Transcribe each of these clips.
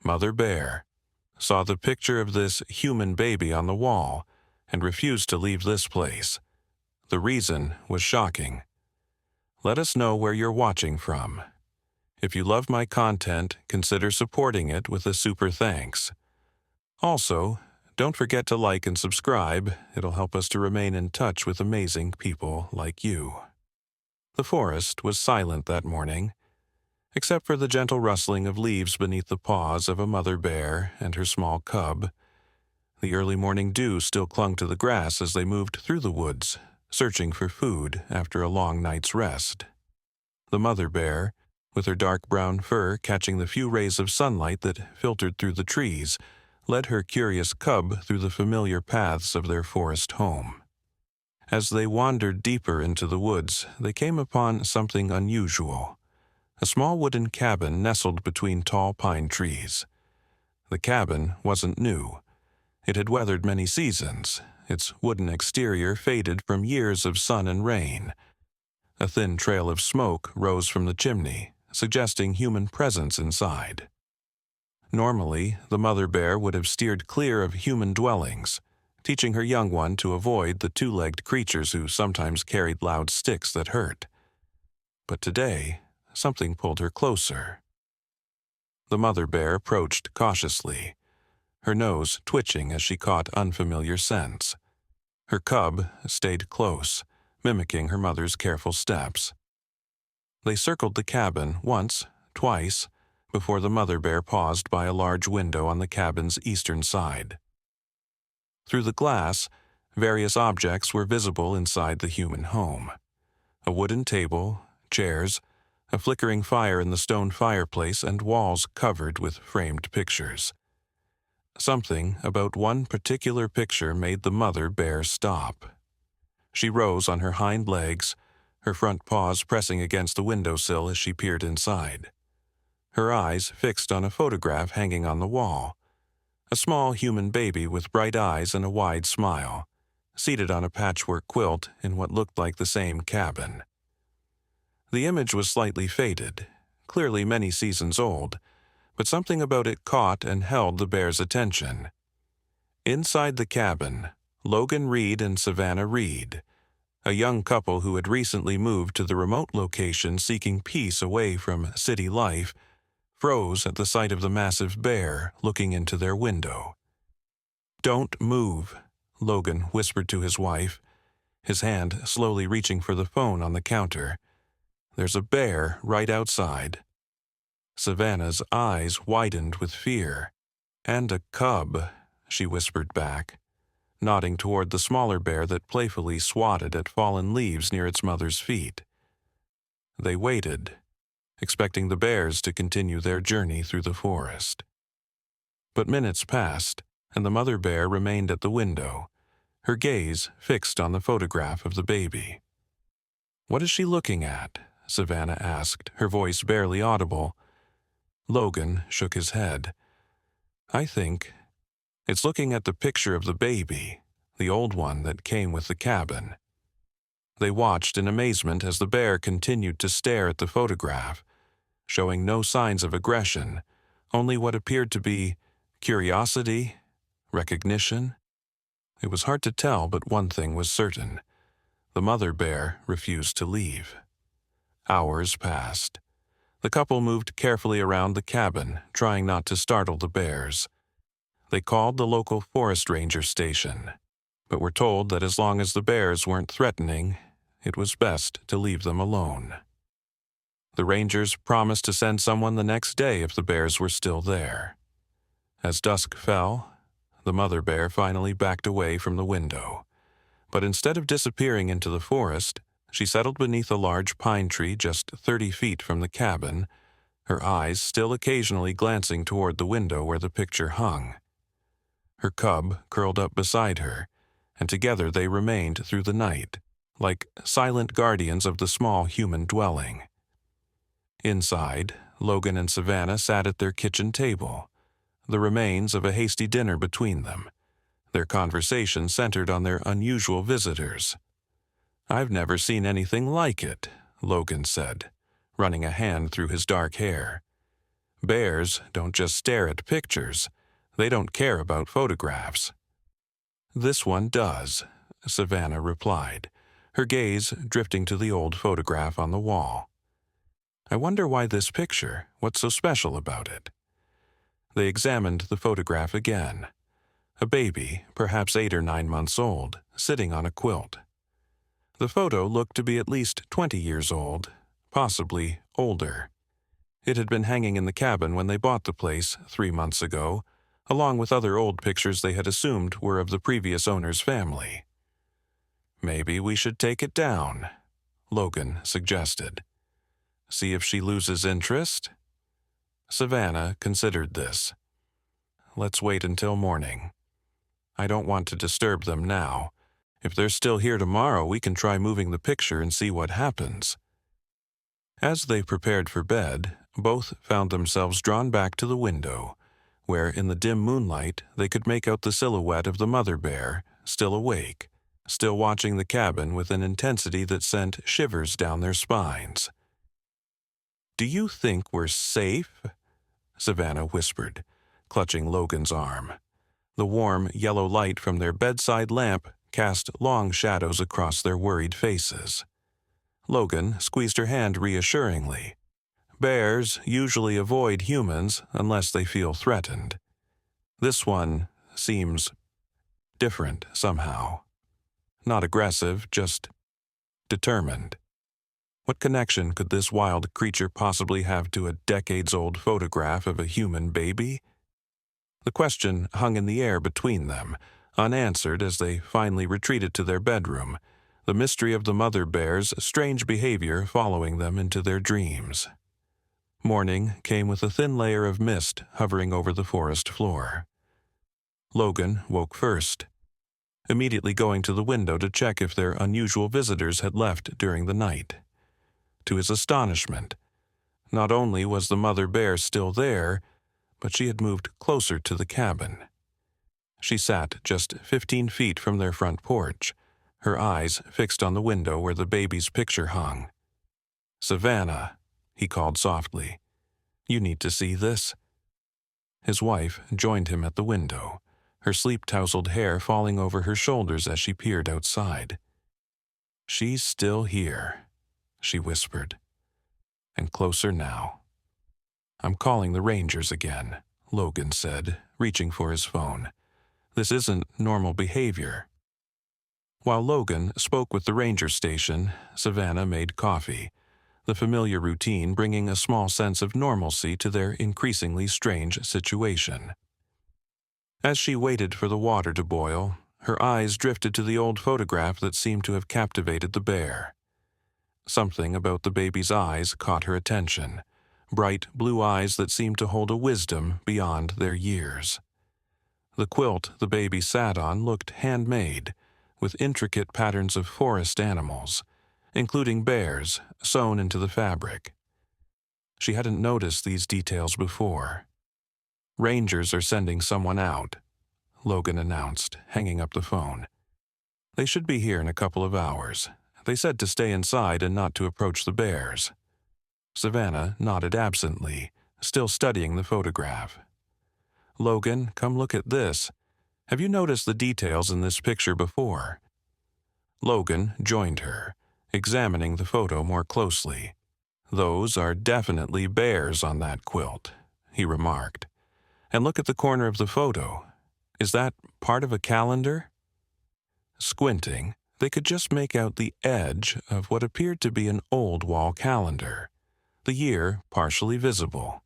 Mother Bear saw the picture of this human baby on the wall and refused to leave this place. The reason was shocking. Let us know where you're watching from. If you love my content, consider supporting it with a super thanks. Also, don't forget to like and subscribe. It'll help us to remain in touch with amazing people like you. The forest was silent that morning, except for the gentle rustling of leaves beneath the paws of a mother bear and her small cub. The early morning dew still clung to the grass as they moved through the woods, searching for food after a long night's rest. The mother bear, with her dark brown fur catching the few rays of sunlight that filtered through the trees, led her curious cub through the familiar paths of their forest home. As they wandered deeper into the woods, they came upon something unusual. A small wooden cabin nestled between tall pine trees. The cabin wasn't new. It had weathered many seasons, its wooden exterior faded from years of sun and rain. A thin trail of smoke rose from the chimney, suggesting human presence inside. Normally, the mother bear would have steered clear of human dwellings, teaching her young one to avoid the two-legged creatures who sometimes carried loud sticks that hurt. But today, something pulled her closer. The mother bear approached cautiously, her nose twitching as she caught unfamiliar scents. Her cub stayed close, mimicking her mother's careful steps. They circled the cabin once, twice, before the mother bear paused by a large window on the cabin's eastern side. Through the glass, various objects were visible inside the human home. A wooden table, chairs, a flickering fire in the stone fireplace, and walls covered with framed pictures. Something about one particular picture made the mother bear stop. She rose on her hind legs, her front paws pressing against the windowsill as she peered inside. Her eyes fixed on a photograph hanging on the wall. A small human baby with bright eyes and a wide smile, seated on a patchwork quilt in what looked like the same cabin. The image was slightly faded, clearly many seasons old, but something about it caught and held the bear's attention. Inside the cabin, Logan Reed and Savannah Reed, a young couple who had recently moved to the remote location seeking peace away from city life, froze at the sight of the massive bear looking into their window. "Don't move," Logan whispered to his wife, his hand slowly reaching for the phone on the counter. "There's a bear right outside." Savannah's eyes widened with fear. "And a cub," she whispered back, nodding toward the smaller bear that playfully swatted at fallen leaves near its mother's feet. They waited, expecting the bears to continue their journey through the forest. But minutes passed, and the mother bear remained at the window, her gaze fixed on the photograph of the baby. "What is she looking at?" Savannah asked, her voice barely audible. Logan shook his head. "I think it's looking at the picture of the baby, the old one that came with the cabin." They watched in amazement as the bear continued to stare at the photograph, showing no signs of aggression, only what appeared to be curiosity, recognition. It was hard to tell, but one thing was certain. The mother bear refused to leave. Hours passed. The couple moved carefully around the cabin, trying not to startle the bears. They called the local forest ranger station, but were told that as long as the bears weren't threatening, it was best to leave them alone. The rangers promised to send someone the next day if the bears were still there. As dusk fell, the mother bear finally backed away from the window. But instead of disappearing into the forest, she settled beneath a large pine tree just 30 feet from the cabin, her eyes still occasionally glancing toward the window where the picture hung. Her cub curled up beside her, and together they remained through the night, like silent guardians of the small human dwelling. Inside, Logan and Savannah sat at their kitchen table, the remains of a hasty dinner between them. Their conversation centered on their unusual visitors. "I've never seen anything like it," Logan said, running a hand through his dark hair. Bears don't just stare at pictures. They don't care about photographs. This one does, Savannah replied, her gaze drifting to the old photograph on the wall. I wonder why this picture, what's so special about it? They examined the photograph again. A baby, perhaps 8 or 9 months old, sitting on a quilt. The photo looked to be at least 20 years old, possibly older. It had been hanging in the cabin when they bought the place 3 months ago, along with other old pictures they had assumed were of the previous owner's family. Maybe we should take it down, Logan suggested. See if she loses interest? Savannah considered this. Let's wait until morning. I don't want to disturb them now. If they're still here tomorrow, we can try moving the picture and see what happens. As they prepared for bed, both found themselves drawn back to the window, where in the dim moonlight they could make out the silhouette of the mother bear, still awake, still watching the cabin with an intensity that sent shivers down their spines. "Do you think we're safe?" Savannah whispered, clutching Logan's arm. The warm, yellow light from their bedside lamp cast long shadows across their worried faces. Logan squeezed her hand reassuringly. Bears usually avoid humans unless they feel threatened. This one seems different somehow. Not aggressive, just determined. What connection could this wild creature possibly have to a decades-old photograph of a human baby? The question hung in the air between them, unanswered as they finally retreated to their bedroom, the mystery of the mother bear's strange behavior following them into their dreams. Morning came with a thin layer of mist hovering over the forest floor. Logan woke first, immediately going to the window to check if their unusual visitors had left during the night. To his astonishment, not only was the mother bear still there, but she had moved closer to the cabin. She sat just 15 feet from their front porch, her eyes fixed on the window where the baby's picture hung. "Savannah," he called softly, "you need to see this." His wife joined him at the window, her sleep-tousled hair falling over her shoulders as she peered outside. "She's still here," she whispered, "and closer now." "I'm calling the Rangers again," Logan said, reaching for his phone. "This isn't normal behavior." While Logan spoke with the ranger station, Savannah made coffee, the familiar routine bringing a small sense of normalcy to their increasingly strange situation. As she waited for the water to boil, her eyes drifted to the old photograph that seemed to have captivated the bear. Something about the baby's eyes caught her attention, bright blue eyes that seemed to hold a wisdom beyond their years. The quilt the baby sat on looked handmade, with intricate patterns of forest animals, including bears, sewn into the fabric. She hadn't noticed these details before. "Rangers are sending someone out," Logan announced, hanging up the phone. "They should be here in a couple of hours. They said to stay inside and not to approach the bears." Savannah nodded absently, still studying the photograph. "Logan, come look at this. Have you noticed the details in this picture before?" Logan joined her, examining the photo more closely. "Those are definitely bears on that quilt," he remarked. "And look at the corner of the photo. Is that part of a calendar?" Squinting, they could just make out the edge of what appeared to be an old wall calendar, the year partially visible.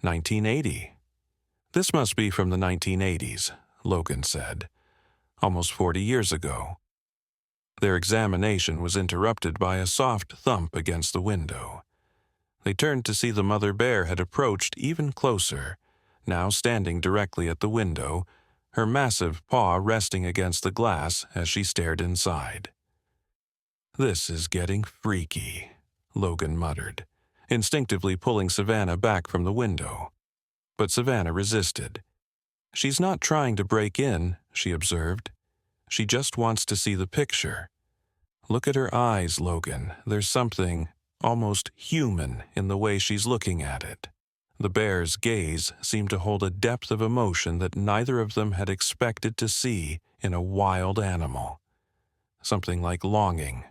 1980. "This must be from the 1980s, Logan said. "Almost 40 years ago." Their examination was interrupted by a soft thump against the window. They turned to see the mother bear had approached even closer, now standing directly at the window, her massive paw resting against the glass as she stared inside. "This is getting freaky," Logan muttered, instinctively pulling Savannah back from the window. But Savannah resisted. "She's not trying to break in," she observed. "She just wants to see the picture. Look at her eyes, Logan. There's something almost human in the way she's looking at it." The bear's gaze seemed to hold a depth of emotion that neither of them had expected to see in a wild animal. Something like longing,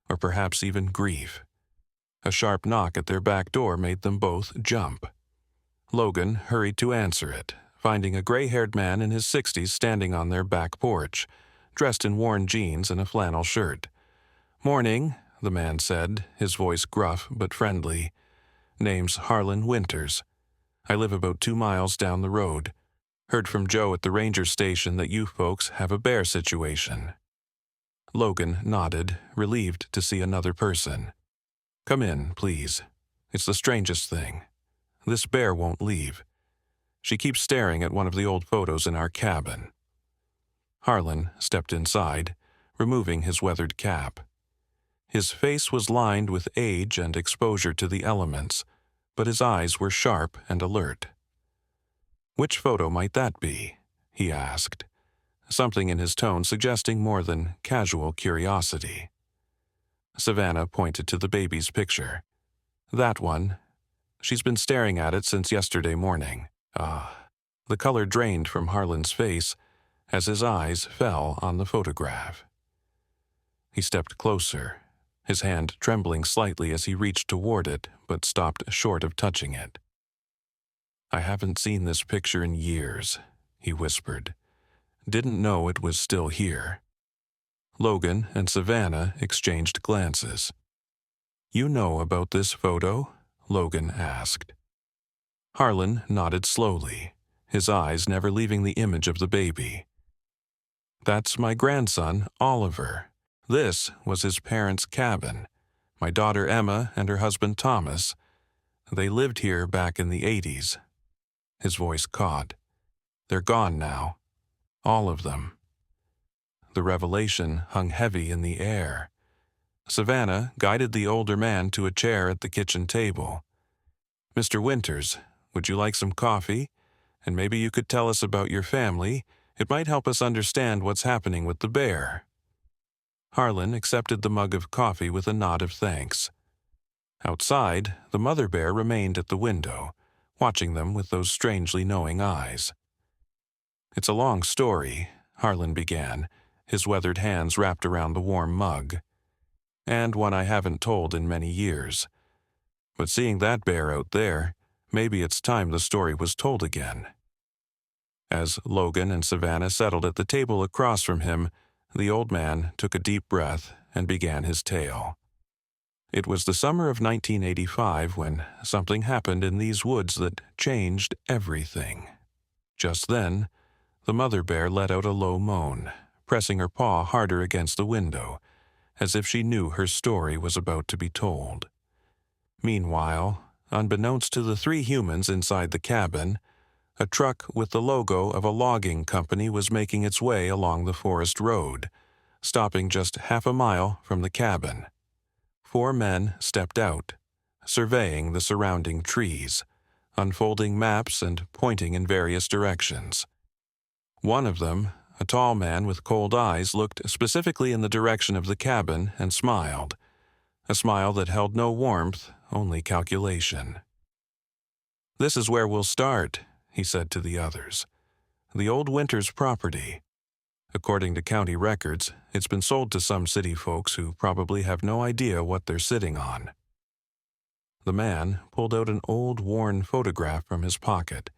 or perhaps even grief. A sharp knock at their back door made them both jump. Logan hurried to answer it, finding a gray-haired man in his 60s standing on their back porch, dressed in worn jeans and a flannel shirt. "Morning," the man said, his voice gruff but friendly. "Name's Harlan Winters. I live about 2 miles down the road. Heard from Joe at the ranger station that you folks have a bear situation." Logan nodded, relieved to see another person. "Come in, please. It's the strangest thing. This bear won't leave. She keeps staring at one of the old photos in our cabin." Harlan stepped inside, removing his weathered cap. His face was lined with age and exposure to the elements, but his eyes were sharp and alert. "Which photo might that be?" he asked, something in his tone suggesting more than casual curiosity. Savannah pointed to the baby's picture. "That one. She's been staring at it since yesterday morning." The color drained from Harlan's face as his eyes fell on the photograph. He stepped closer, his hand trembling slightly as he reached toward it, but stopped short of touching it. "I haven't seen this picture in years," he whispered. "Didn't know it was still here." Logan and Savannah exchanged glances. "You know about this photo?" Logan asked. Harlan nodded slowly, his eyes never leaving the image of the baby. "That's my grandson, Oliver. This was his parents' cabin. My daughter Emma and her husband Thomas. They lived here back in the 80s. His voice caught. "They're gone now. All of them." The revelation hung heavy in the air. Savannah guided the older man to a chair at the kitchen table. "Mr. Winters, would you like some coffee? And maybe you could tell us about your family. It might help us understand what's happening with the bear." Harlan accepted the mug of coffee with a nod of thanks. Outside, the mother bear remained at the window, watching them with those strangely knowing eyes. "It's a long story," Harlan began, his weathered hands wrapped around the warm mug. "And one I haven't told in many years. But seeing that bear out there, maybe it's time the story was told again." As Logan and Savannah settled at the table across from him, the old man took a deep breath and began his tale. It was the summer of 1985 when something happened in these woods that changed everything. Just then, the mother bear let out a low moan, pressing her paw harder against the window, as if she knew her story was about to be told. Meanwhile, unbeknownst to the 3 humans inside the cabin, a truck with the logo of a logging company was making its way along the forest road, stopping just half a mile from the cabin. 4 men stepped out, surveying the surrounding trees, unfolding maps and pointing in various directions. One of them, a tall man with cold eyes, looked specifically in the direction of the cabin and smiled, a smile that held no warmth, only calculation. "This is where we'll start," he said to the others. "The old Winters property. According to county records, it's been sold to some city folks who probably have no idea what they're sitting on." The man pulled out an old, worn photograph from his pocket.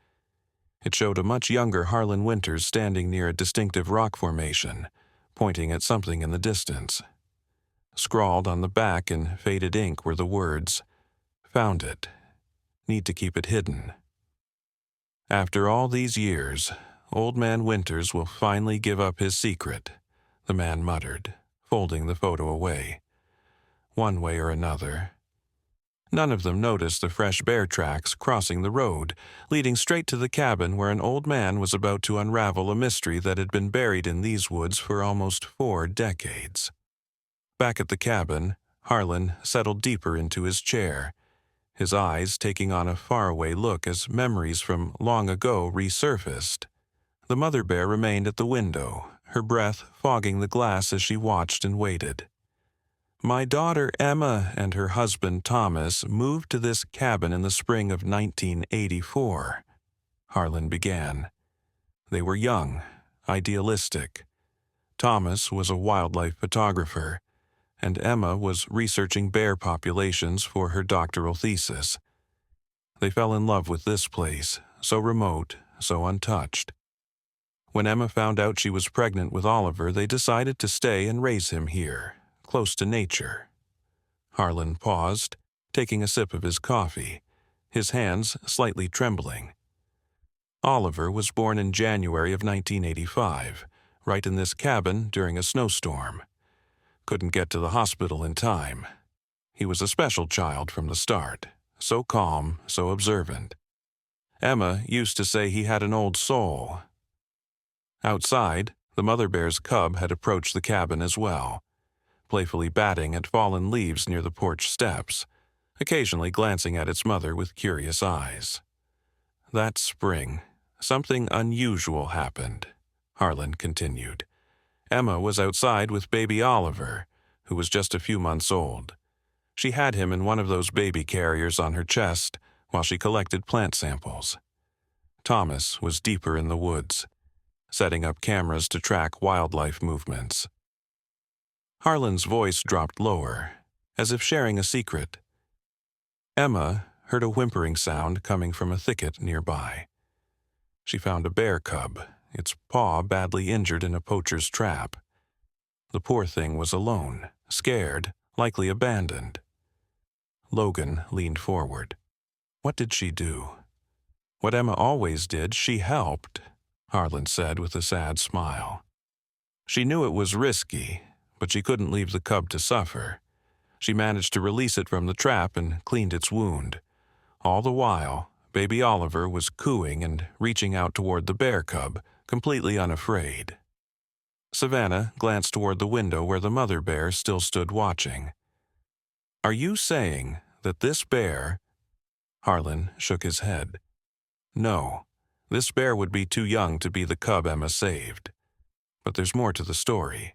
It showed a much younger Harlan Winters standing near a distinctive rock formation, pointing at something in the distance. Scrawled on the back in faded ink were the words, "Found it. Need to keep it hidden." "After all these years, Old Man Winters will finally give up his secret," the man muttered, folding the photo away. "One way or another." None of them noticed the fresh bear tracks crossing the road, leading straight to the cabin where an old man was about to unravel a mystery that had been buried in these woods for almost 4 decades. Back at the cabin, Harlan settled deeper into his chair, his eyes taking on a faraway look as memories from long ago resurfaced. The mother bear remained at the window, her breath fogging the glass as she watched and waited. My daughter Emma and her husband Thomas moved to this cabin in the spring of 1984, Harlan began. They were young, idealistic. Thomas was a wildlife photographer, and Emma was researching bear populations for her doctoral thesis. They fell in love with this place, so remote, so untouched. When Emma found out she was pregnant with Oliver, they decided to stay and raise him here, close to nature. Harlan paused, taking a sip of his coffee, his hands slightly trembling. Oliver was born in January of 1985, right in this cabin during a snowstorm. Couldn't get to the hospital in time. He was a special child from the start, so calm, so observant. Emma used to say he had an old soul. Outside, the mother bear's cub had approached the cabin as well, playfully batting at fallen leaves near the porch steps, occasionally glancing at its mother with curious eyes. That spring, something unusual happened, Harlan continued. Emma was outside with baby Oliver, who was just a few months old. She had him in one of those baby carriers on her chest while she collected plant samples. Thomas was deeper in the woods, setting up cameras to track wildlife movements. Harlan's voice dropped lower, as if sharing a secret. Emma heard a whimpering sound coming from a thicket nearby. She found a bear cub, its paw badly injured in a poacher's trap. The poor thing was alone, scared, likely abandoned. Logan leaned forward. What did she do? What Emma always did, she helped, Harlan said with a sad smile. She knew it was risky, but she couldn't leave the cub to suffer. She managed to release it from the trap and cleaned its wound. All the while, baby Oliver was cooing and reaching out toward the bear cub, completely unafraid. Savannah glanced toward the window where the mother bear still stood watching. Are you saying that this bear... Harlan shook his head. No, this bear would be too young to be the cub Emma saved. But there's more to the story.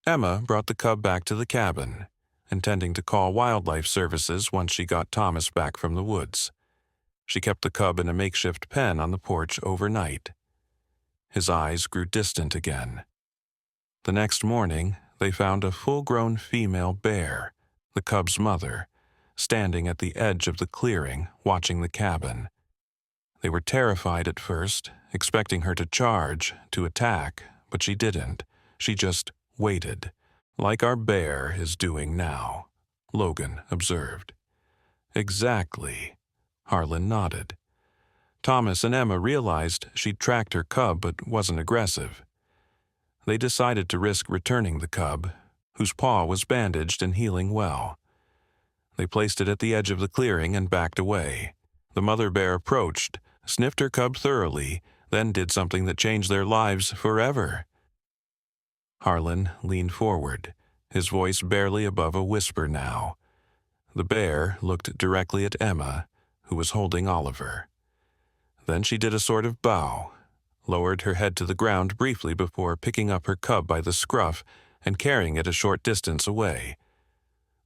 Emma brought the cub back to the cabin, intending to call wildlife services once she got Thomas back from the woods. She kept the cub in a makeshift pen on the porch overnight. His eyes grew distant again. The next morning, they found a full-grown female bear, the cub's mother, standing at the edge of the clearing, watching the cabin. They were terrified at first, expecting her to charge, to attack, but she didn't. She just waited, like our bear is doing now, Logan observed. Exactly, Harlan nodded. Thomas and Emma realized she'd tracked her cub but wasn't aggressive. They decided to risk returning the cub, whose paw was bandaged and healing well. They placed it at the edge of the clearing and backed away. The mother bear approached, sniffed her cub thoroughly, then did something that changed their lives forever. Harlan leaned forward, his voice barely above a whisper now. The bear looked directly at Emma, who was holding Oliver. Then she did a sort of bow, lowered her head to the ground briefly before picking up her cub by the scruff and carrying it a short distance away.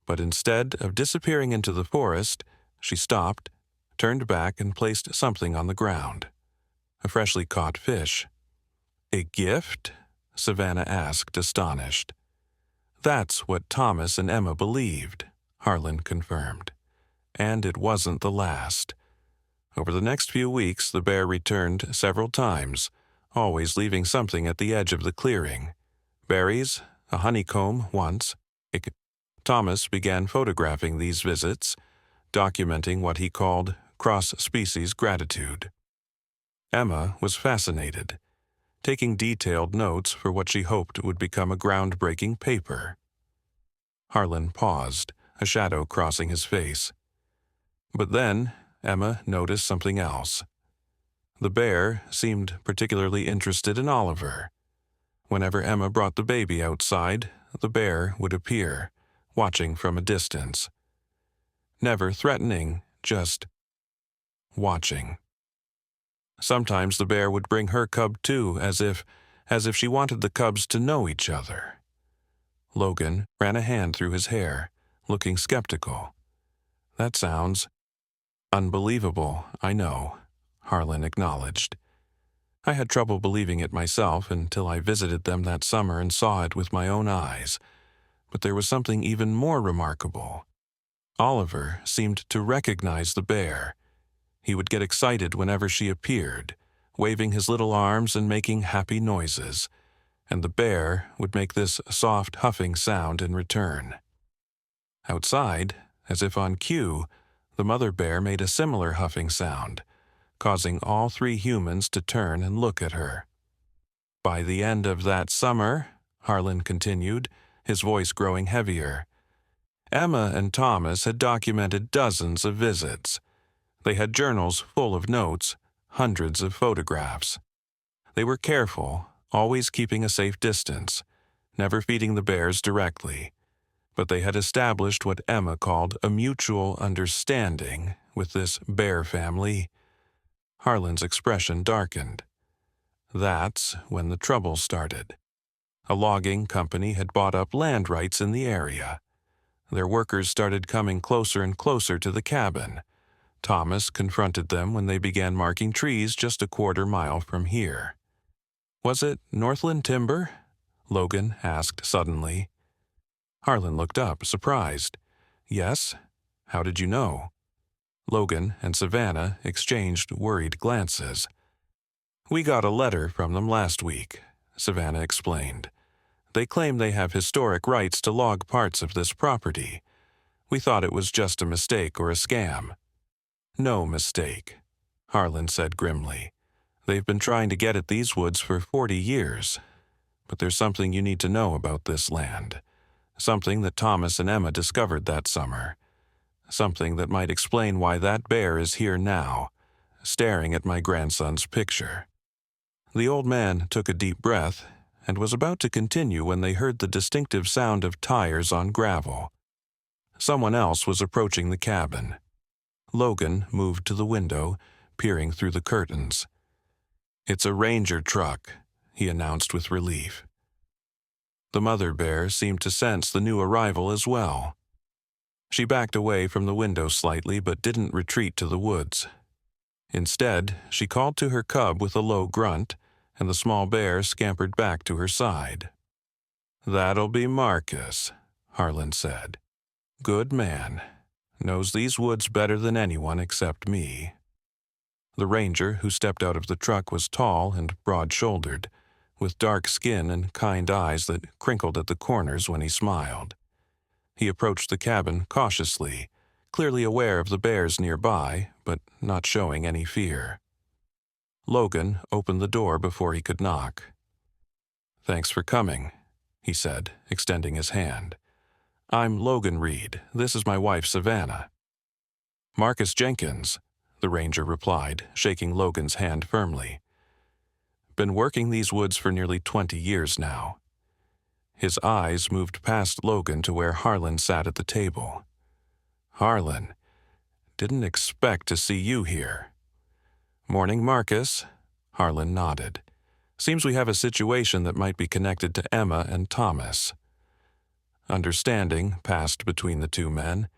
But instead of disappearing into the forest, she stopped, turned back and placed something on the ground. A freshly caught fish. A gift? Savannah asked, astonished. That's what Thomas and Emma believed, Harlan confirmed. And it wasn't the last. Over the next few weeks, the bear returned several times, always leaving something at the edge of the clearing. Berries, a honeycomb once. Thomas began photographing these visits, documenting what he called cross-species gratitude. Emma was fascinated, taking detailed notes for what she hoped would become a groundbreaking paper. Harlan paused, a shadow crossing his face. But then, Emma noticed something else. The bear seemed particularly interested in Oliver. Whenever Emma brought the baby outside, the bear would appear, watching from a distance. Never threatening, just watching. Sometimes the bear would bring her cub too, as if she wanted the cubs to know each other. Logan ran a hand through his hair, looking skeptical. That sounds unbelievable, I know, Harlan acknowledged. I had trouble believing it myself until I visited them that summer and saw it with my own eyes. But there was something even more remarkable. Oliver seemed to recognize the bear. He would get excited whenever she appeared, waving his little arms and making happy noises, and the bear would make this soft huffing sound in return. Outside, as if on cue, the mother bear made a similar huffing sound, causing all three humans to turn and look at her. By the end of that summer, Harlan continued, his voice growing heavier, Emma and Thomas had documented dozens of visits. They had journals full of notes, hundreds of photographs. They were careful, always keeping a safe distance, never feeding the bears directly. But they had established what Emma called a mutual understanding with this bear family. Harlan's expression darkened. That's when the trouble started. A logging company had bought up land rights in the area. Their workers started coming closer and closer to the cabin. Thomas confronted them when they began marking trees just a quarter-mile from here. Was it Northland Timber? Logan asked suddenly. Harlan looked up, surprised. Yes? How did you know? Logan and Savannah exchanged worried glances. We got a letter from them last week, Savannah explained. They claim they have historic rights to log parts of this property. We thought it was just a mistake or a scam. No mistake, Harlan said grimly. They've been trying to get at these woods for 40 years. But there's something you need to know about this land. Something that Thomas and Emma discovered that summer. Something that might explain why that bear is here now, staring at my grandson's picture. The old man took a deep breath and was about to continue when they heard the distinctive sound of tires on gravel. Someone else was approaching the cabin. Logan moved to the window, peering through the curtains. It's a ranger truck, he announced with relief. The mother bear seemed to sense the new arrival as well. She backed away from the window slightly but didn't retreat to the woods. Instead, she called to her cub with a low grunt, and the small bear scampered back to her side. That'll be Marcus, Harlan said. Good man. Knows these woods better than anyone except me. The ranger who stepped out of the truck was tall and broad-shouldered, with dark skin and kind eyes that crinkled at the corners when he smiled. He approached the cabin cautiously, clearly aware of the bears nearby, but not showing any fear. Logan opened the door before he could knock. Thanks for coming, he said, extending his hand. I'm Logan Reed. This is my wife, Savannah. Marcus Jenkins, the ranger replied, shaking Logan's hand firmly. Been working these woods for nearly 20 years now. His eyes moved past Logan to where Harlan sat at the table. Harlan, didn't expect to see you here. Morning, Marcus. Harlan nodded. Seems we have a situation that might be connected to Emma and Thomas. Understanding passed between the two men,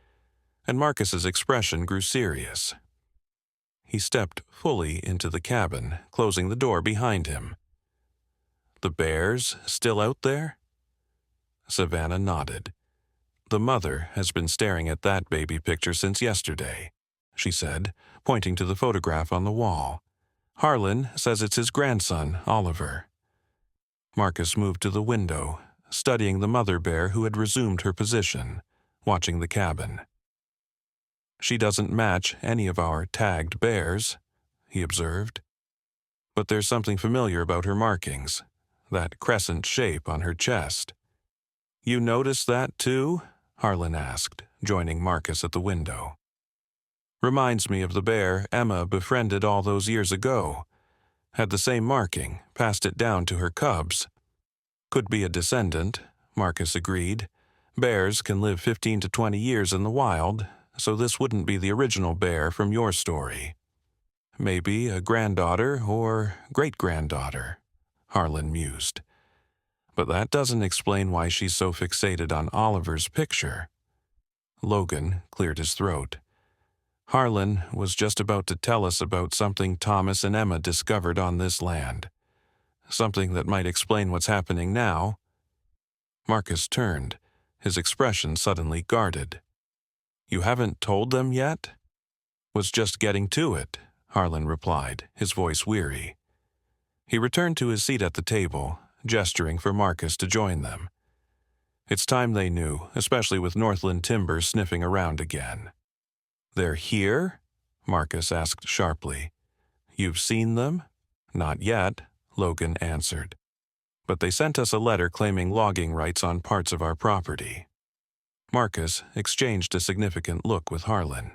and Marcus's expression grew serious. He stepped fully into the cabin, closing the door behind him. The bears still out there? Savannah nodded. The mother has been staring at that baby picture since yesterday, she said, pointing to the photograph on the wall. Harlan says it's his grandson, Oliver. Marcus moved to the window, studying the mother bear who had resumed her position, watching the cabin. She doesn't match any of our tagged bears, he observed. But there's something familiar about her markings, that crescent shape on her chest. You noticed that too? Harlan asked, joining Marcus at the window. Reminds me of the bear Emma befriended all those years ago. Had the same marking, passed it down to her cubs. Could be a descendant, Marcus agreed. Bears can live 15 to 20 years in the wild, so this wouldn't be the original bear from your story. Maybe a granddaughter or great-granddaughter, Harlan mused. But that doesn't explain why she's so fixated on Oliver's picture. Logan cleared his throat. Harlan was just about to tell us about something Thomas and Emma discovered on this land. Something that might explain what's happening now. Marcus turned, his expression suddenly guarded. You haven't told them yet? Was just getting to it, Harlan replied, his voice weary. He returned to his seat at the table, gesturing for Marcus to join them. It's time they knew, especially with Northland Timber sniffing around again. They're here? Marcus asked sharply. You've seen them? Not yet, Logan answered. But they sent us a letter claiming logging rights on parts of our property. Marcus exchanged a significant look with Harlan.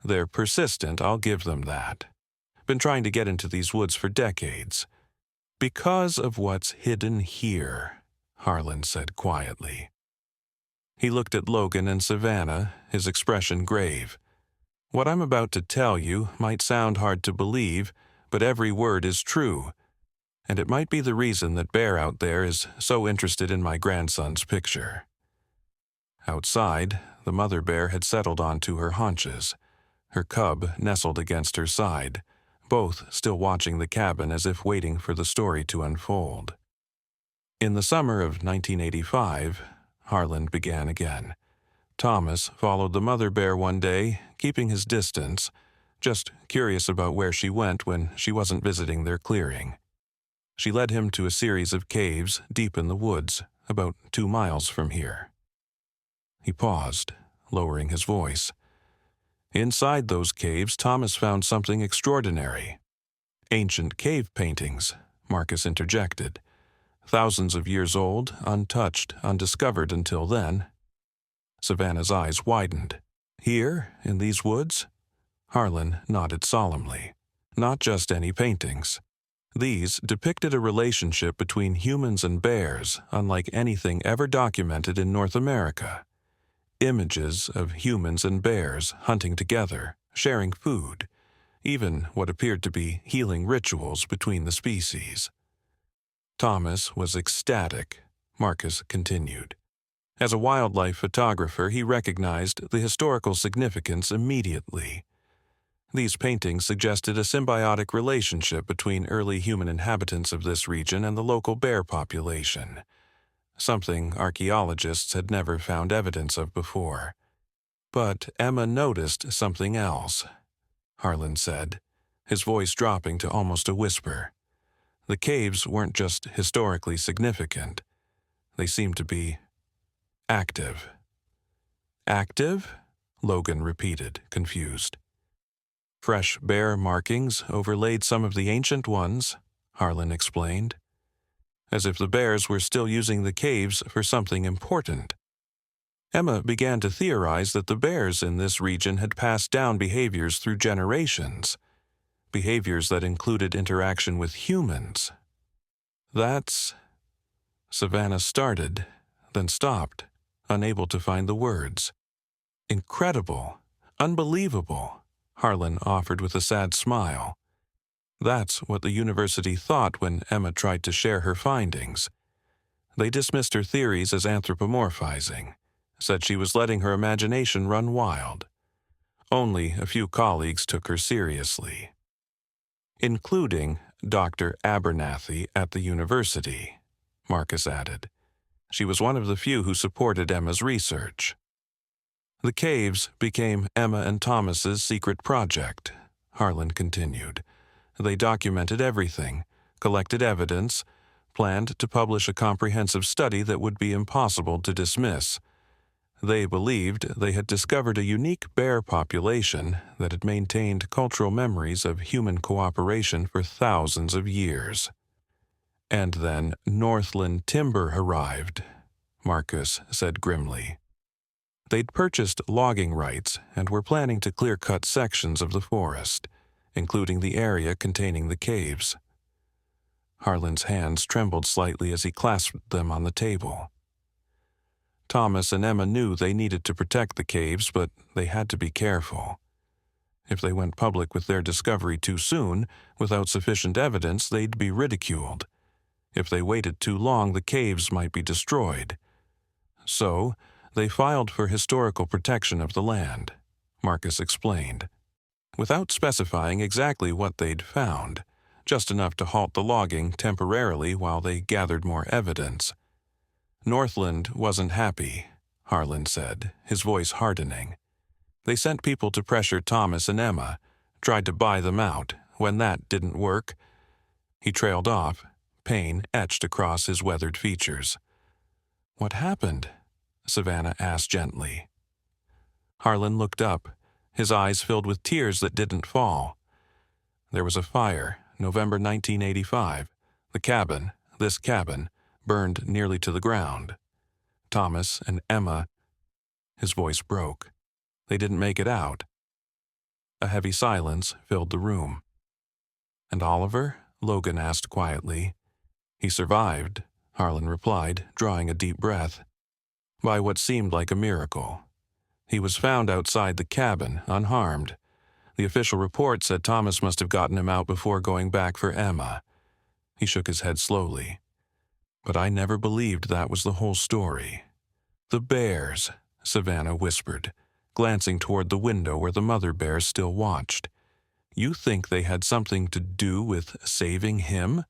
They're persistent, I'll give them that. Been trying to get into these woods for decades. Because of what's hidden here, Harlan said quietly. He looked at Logan and Savannah, his expression grave. What I'm about to tell you might sound hard to believe, but every word is true. And it might be the reason that Bear out there is so interested in my grandson's picture. Outside, the mother bear had settled onto her haunches, her cub nestled against her side, both still watching the cabin as if waiting for the story to unfold. In the summer of 1985, Harlan began again. Thomas followed the mother bear one day, keeping his distance, just curious about where she went when she wasn't visiting their clearing. She led him to a series of caves deep in the woods, about 2 miles from here. He paused, lowering his voice. Inside those caves, Thomas found something extraordinary. Ancient cave paintings, Marcus interjected. Thousands of years old, untouched, undiscovered until then. Savannah's eyes widened. Here, in these woods? Harlan nodded solemnly. Not just any paintings. These depicted a relationship between humans and bears unlike anything ever documented in North America. Images of humans and bears hunting together, sharing food, even what appeared to be healing rituals between the species. Thomas was ecstatic, Marcus continued. As a wildlife photographer, he recognized the historical significance immediately. These paintings suggested a symbiotic relationship between early human inhabitants of this region and the local bear population, something archaeologists had never found evidence of before. But Emma noticed something else, Harlan said, his voice dropping to almost a whisper. The caves weren't just historically significant. They seemed to be active. Active? Logan repeated, confused. Fresh bear markings overlaid some of the ancient ones, Harlan explained, as if the bears were still using the caves for something important. Emma began to theorize that the bears in this region had passed down behaviors through generations, behaviors that included interaction with humans. That's... Savannah started, then stopped, unable to find the words. Incredible, unbelievable, Harlan offered with a sad smile. That's what the university thought when Emma tried to share her findings. They dismissed her theories as anthropomorphizing, said she was letting her imagination run wild. Only a few colleagues took her seriously, including Dr. Abernathy at the university, Marcus added. She was one of the few who supported Emma's research. The caves became Emma and Thomas's secret project, Harlan continued. They documented everything, collected evidence, planned to publish a comprehensive study that would be impossible to dismiss. They believed they had discovered a unique bear population that had maintained cultural memories of human cooperation for thousands of years. And then Northland Timber arrived, Marcus said grimly. They'd purchased logging rights and were planning to clear-cut sections of the forest, including the area containing the caves. Harlan's hands trembled slightly as he clasped them on the table. Thomas and Emma knew they needed to protect the caves, but they had to be careful. If they went public with their discovery too soon, without sufficient evidence, they'd be ridiculed. If they waited too long, the caves might be destroyed. So, they filed for historical protection of the land, Marcus explained, without specifying exactly what they'd found, just enough to halt the logging temporarily while they gathered more evidence. Northland wasn't happy, Harlan said, his voice hardening. They sent people to pressure Thomas and Emma, tried to buy them out. When that didn't work, he trailed off, pain etched across his weathered features. "What happened?" Savannah asked gently. Harlan looked up, his eyes filled with tears that didn't fall. "There was a fire, November 1985. This cabin, burned nearly to the ground. Thomas and Emma—" His voice broke. "They didn't make it out." A heavy silence filled the room. "And Oliver?" Logan asked quietly. "He survived," Harlan replied, drawing a deep breath. "By what seemed like a miracle. He was found outside the cabin, unharmed. The official report said Thomas must have gotten him out before going back for Emma." He shook his head slowly. "But I never believed that was the whole story." "The bears," Savannah whispered, glancing toward the window where the mother bear still watched. "You think they had something to do with saving him?"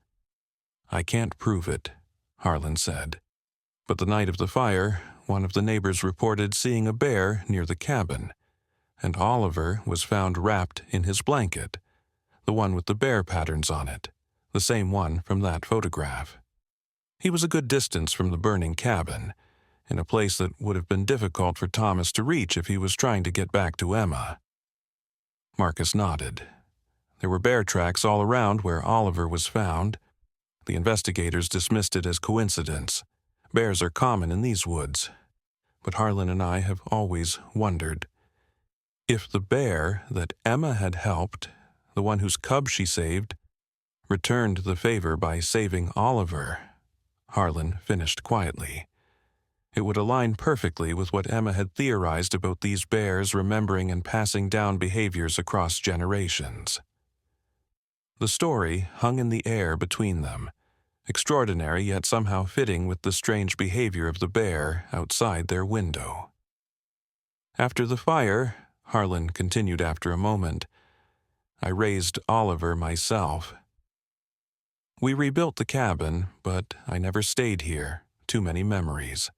"I can't prove it," Harlan said. "But the night of the fire, one of the neighbors reported seeing a bear near the cabin, and Oliver was found wrapped in his blanket, the one with the bear patterns on it, the same one from that photograph. He was a good distance from the burning cabin, in a place that would have been difficult for Thomas to reach if he was trying to get back to Emma." Marcus nodded. There were bear tracks all around where Oliver was found. The investigators dismissed it as coincidence. Bears are common in these woods. But Harlan and I have always wondered, if the bear that Emma had helped, the one whose cub she saved, returned the favor by saving Oliver, Harlan finished quietly. It would align perfectly with what Emma had theorized about these bears remembering and passing down behaviors across generations. The story hung in the air between them, extraordinary yet somehow fitting with the strange behavior of the bear outside their window. "After the fire," Harlan continued after a moment, "I raised Oliver myself. We rebuilt the cabin, but I never stayed here. Too many memories.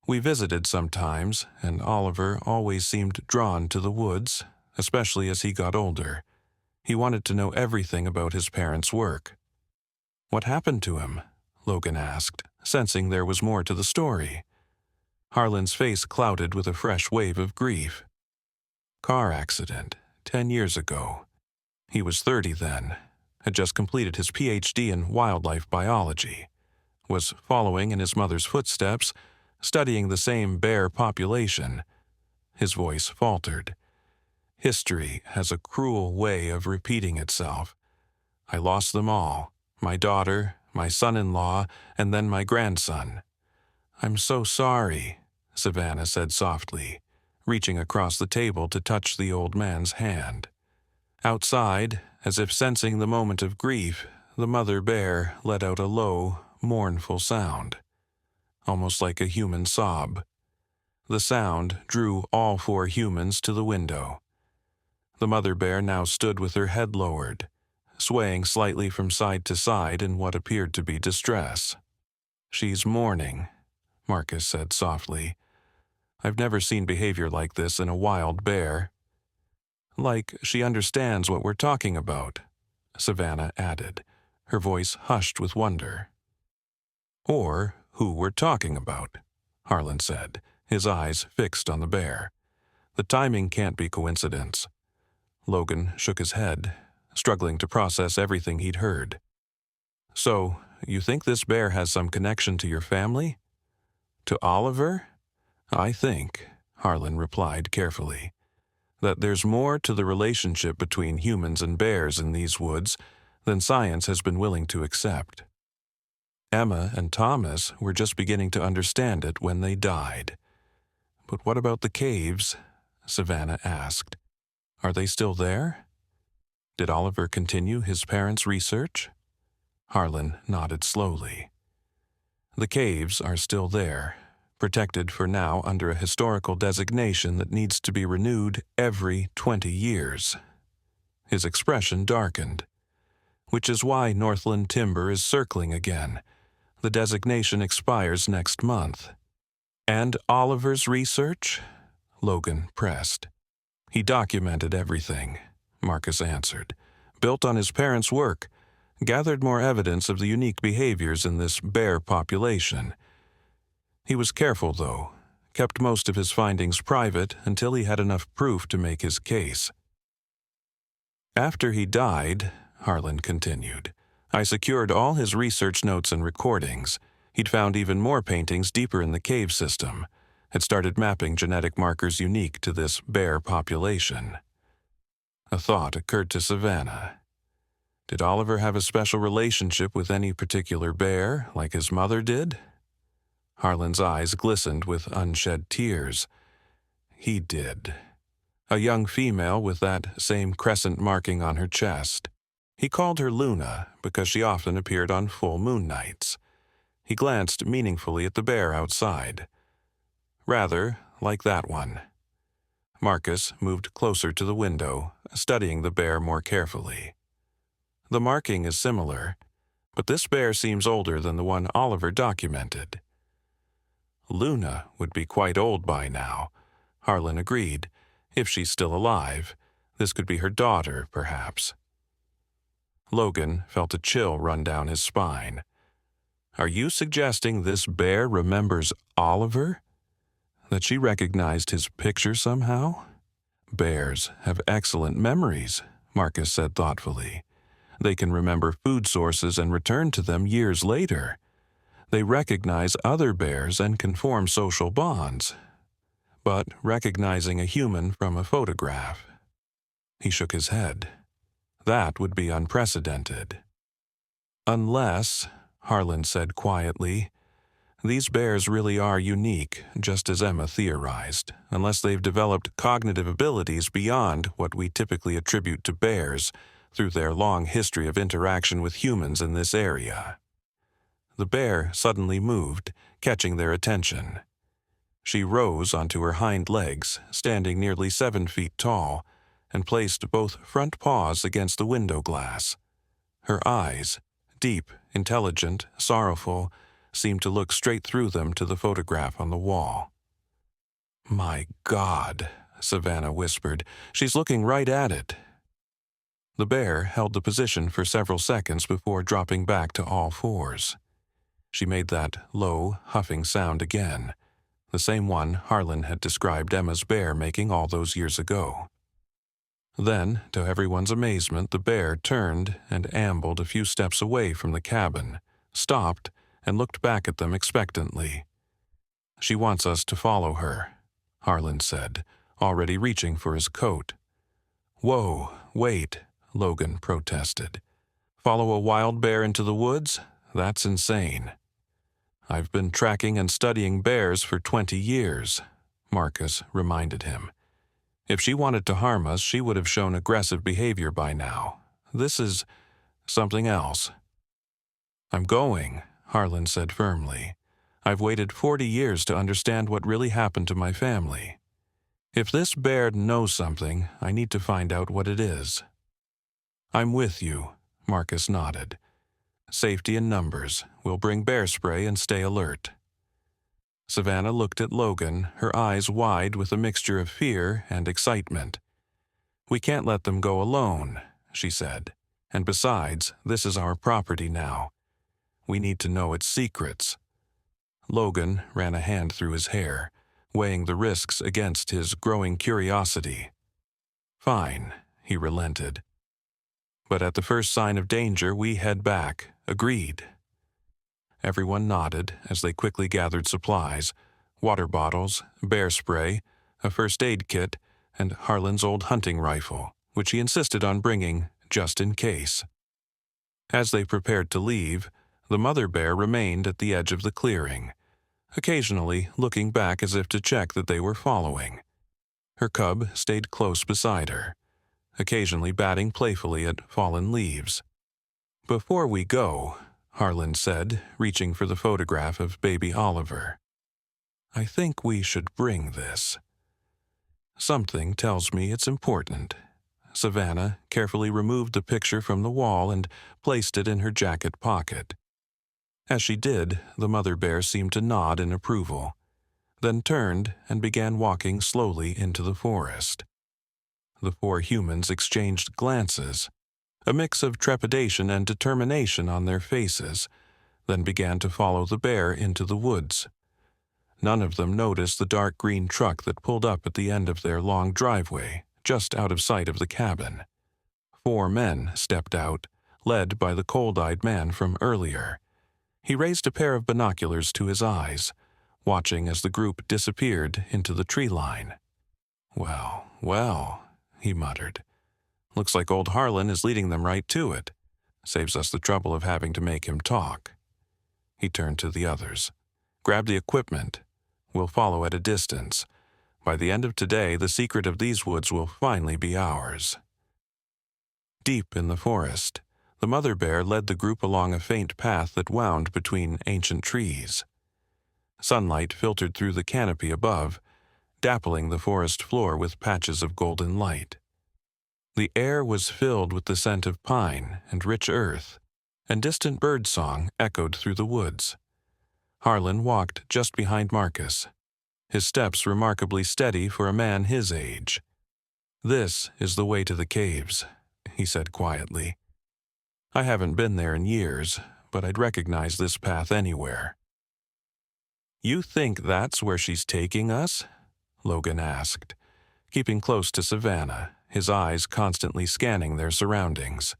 We visited sometimes, and Oliver always seemed drawn to the woods, especially as he got older. He wanted to know everything about his parents' work." "What happened to him?" Logan asked, sensing there was more to the story. Harlan's face clouded with a fresh wave of grief. "Car accident, 10 years ago. He was 30 then, had just completed his PhD in wildlife biology, was following in his mother's footsteps, studying the same bear population." His voice faltered. "History has a cruel way of repeating itself. I lost them all, my daughter, my son-in-law, and then my grandson." "I'm so sorry," Savannah said softly, reaching across the table to touch the old man's hand. Outside, as if sensing the moment of grief, the mother bear let out a low, mournful sound, almost like a human sob. The sound drew all 4 humans to the window. The mother bear now stood with her head lowered, swaying slightly from side to side in what appeared to be distress. "She's mourning," Marcus said softly. "I've never seen behavior like this in a wild bear." "Like she understands what we're talking about," Savannah added, her voice hushed with wonder. "Or who we're talking about," Harlan said, his eyes fixed on the bear. "The timing can't be coincidence." Logan shook his head, struggling to process everything he'd heard. "So, you think this bear has some connection to your family?" "To Oliver? I think," Harlan replied carefully, "that there's more to the relationship between humans and bears in these woods than science has been willing to accept. Emma and Thomas were just beginning to understand it when they died." "But what about the caves?" Savannah asked. "Are they still there? Did Oliver continue his parents' research?" Harlan nodded slowly. The caves are still there, protected for now under a historical designation that needs to be renewed every 20 years. His expression darkened. Which is why Northland Timber is circling again. The designation expires next month. And Oliver's research? Logan pressed. He documented everything, Marcus answered. Built on his parents' work, gathered more evidence of the unique behaviors in this bear population. He was careful, though, kept most of his findings private until he had enough proof to make his case. After he died, Harlan continued, I secured all his research notes and recordings. He'd found even more paintings deeper in the cave system, had started mapping genetic markers unique to this bear population. A thought occurred to Savannah. Did Oliver have a special relationship with any particular bear, like his mother did? Harlan's eyes glistened with unshed tears. He did. A young female with that same crescent marking on her chest. He called her Luna because she often appeared on full moon nights. He glanced meaningfully at the bear outside. Rather like that one. Marcus moved closer to the window, studying the bear more carefully. The marking is similar, but this bear seems older than the one Oliver documented. Luna would be quite old by now, Harlan agreed. If she's still alive, this could be her daughter, perhaps. Logan felt a chill run down his spine. Are you suggesting this bear remembers Oliver? That she recognized his picture somehow? Bears have excellent memories, Marcus said thoughtfully. They can remember food sources and return to them years later. They recognize other bears and can form social bonds. But recognizing a human from a photograph. He shook his head. That would be unprecedented. Unless, Harlan said quietly, these bears really are unique, just as Emma theorized, unless they've developed cognitive abilities beyond what we typically attribute to bears through their long history of interaction with humans in this area. The bear suddenly moved, catching their attention. She rose onto her hind legs, standing nearly 7 feet tall, and placed both front paws against the window glass. Her eyes, deep, intelligent, sorrowful, seemed to look straight through them to the photograph on the wall. My God, Savannah whispered. She's looking right at it. The bear held the position for several seconds before dropping back to all fours. She made that low, huffing sound again, the same one Harlan had described Emma's bear making all those years ago. Then, to everyone's amazement, the bear turned and ambled a few steps away from the cabin, stopped, and looked back at them expectantly. She wants us to follow her, Harlan said, already reaching for his coat. Whoa, wait, Logan protested. Follow a wild bear into the woods? That's insane. I've been tracking and studying bears for 20 years, Marcus reminded him. If she wanted to harm us, she would have shown aggressive behavior by now. This is something else. I'm going, Harlan said firmly. I've waited 40 years to understand what really happened to my family. If this bear knows something, I need to find out what it is. I'm with you, Marcus nodded. Safety in numbers. We'll bring bear spray and stay alert. Savannah looked at Logan, her eyes wide with a mixture of fear and excitement. We can't let them go alone, she said. And besides, this is our property now. We need to know its secrets. Logan ran a hand through his hair, weighing the risks against his growing curiosity. Fine, he relented. But at the first sign of danger, we head back. Agreed. Everyone nodded as they quickly gathered supplies, water bottles, bear spray, a first aid kit, and Harlan's old hunting rifle, which he insisted on bringing just in case. As they prepared to leave, the mother bear remained at the edge of the clearing, occasionally looking back as if to check that they were following. Her cub stayed close beside her, occasionally batting playfully at fallen leaves. Before we go, Harlan said, reaching for the photograph of baby Oliver. I think we should bring this. Something tells me it's important. Savannah carefully removed the picture from the wall and placed it in her jacket pocket. As she did, the mother bear seemed to nod in approval, then turned and began walking slowly into the forest. The four humans exchanged glances, a mix of trepidation and determination on their faces, then began to follow the bear into the woods. None of them noticed the dark green truck that pulled up at the end of their long driveway, just out of sight of the cabin. 4 men stepped out, led by the cold-eyed man from earlier. He raised a pair of binoculars to his eyes, watching as the group disappeared into the tree line. Well, well, he muttered. Looks like old Harlan is leading them right to it. Saves us the trouble of having to make him talk. He turned to the others. Grab the equipment. We'll follow at a distance. By the end of today, the secret of these woods will finally be ours. Deep in the forest, the mother bear led the group along a faint path that wound between ancient trees. Sunlight filtered through the canopy above, dappling the forest floor with patches of golden light. The air was filled with the scent of pine and rich earth, and distant bird song echoed through the woods. Harlan walked just behind Marcus, his steps remarkably steady for a man his age. This is the way to the caves, he said quietly. I haven't been there in years, but I'd recognize this path anywhere. You think that's where she's taking us? Logan asked, keeping close to Savannah, his eyes constantly scanning their surroundings.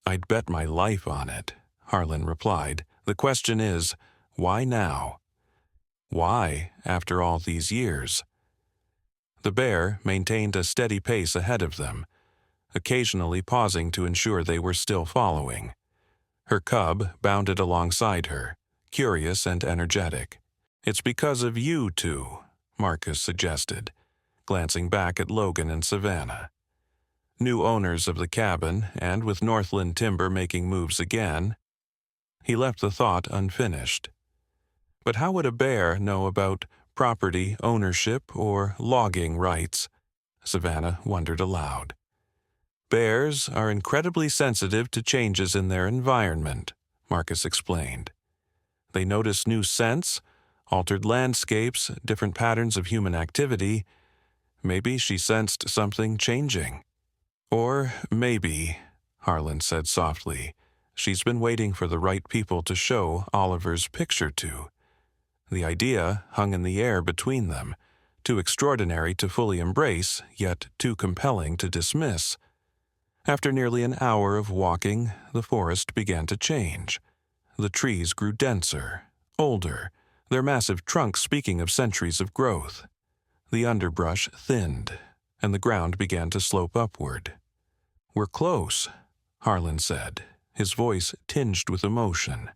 I'd bet my life on it, Harlan replied. The question is, why now? Why, after all these years? The bear maintained a steady pace ahead of them, occasionally pausing to ensure they were still following. Her cub bounded alongside her, curious and energetic. It's because of you two, Marcus suggested, glancing back at Logan and Savannah. New owners of the cabin, and with Northland Timber making moves again. He left the thought unfinished. But how would a bear know about property ownership or logging rights? Savannah wondered aloud. Bears are incredibly sensitive to changes in their environment, Marcus explained. They notice new scents, altered landscapes, different patterns of human activity. Maybe she sensed something changing. Or maybe, Harlan said softly, she's been waiting for the right people to show Oliver's picture to. The idea hung in the air between them, too extraordinary to fully embrace, yet too compelling to dismiss. After nearly an hour of walking, the forest began to change. The trees grew denser, older, their massive trunks speaking of centuries of growth. The underbrush thinned, and the ground began to slope upward. We're close, Harlan said, his voice tinged with emotion.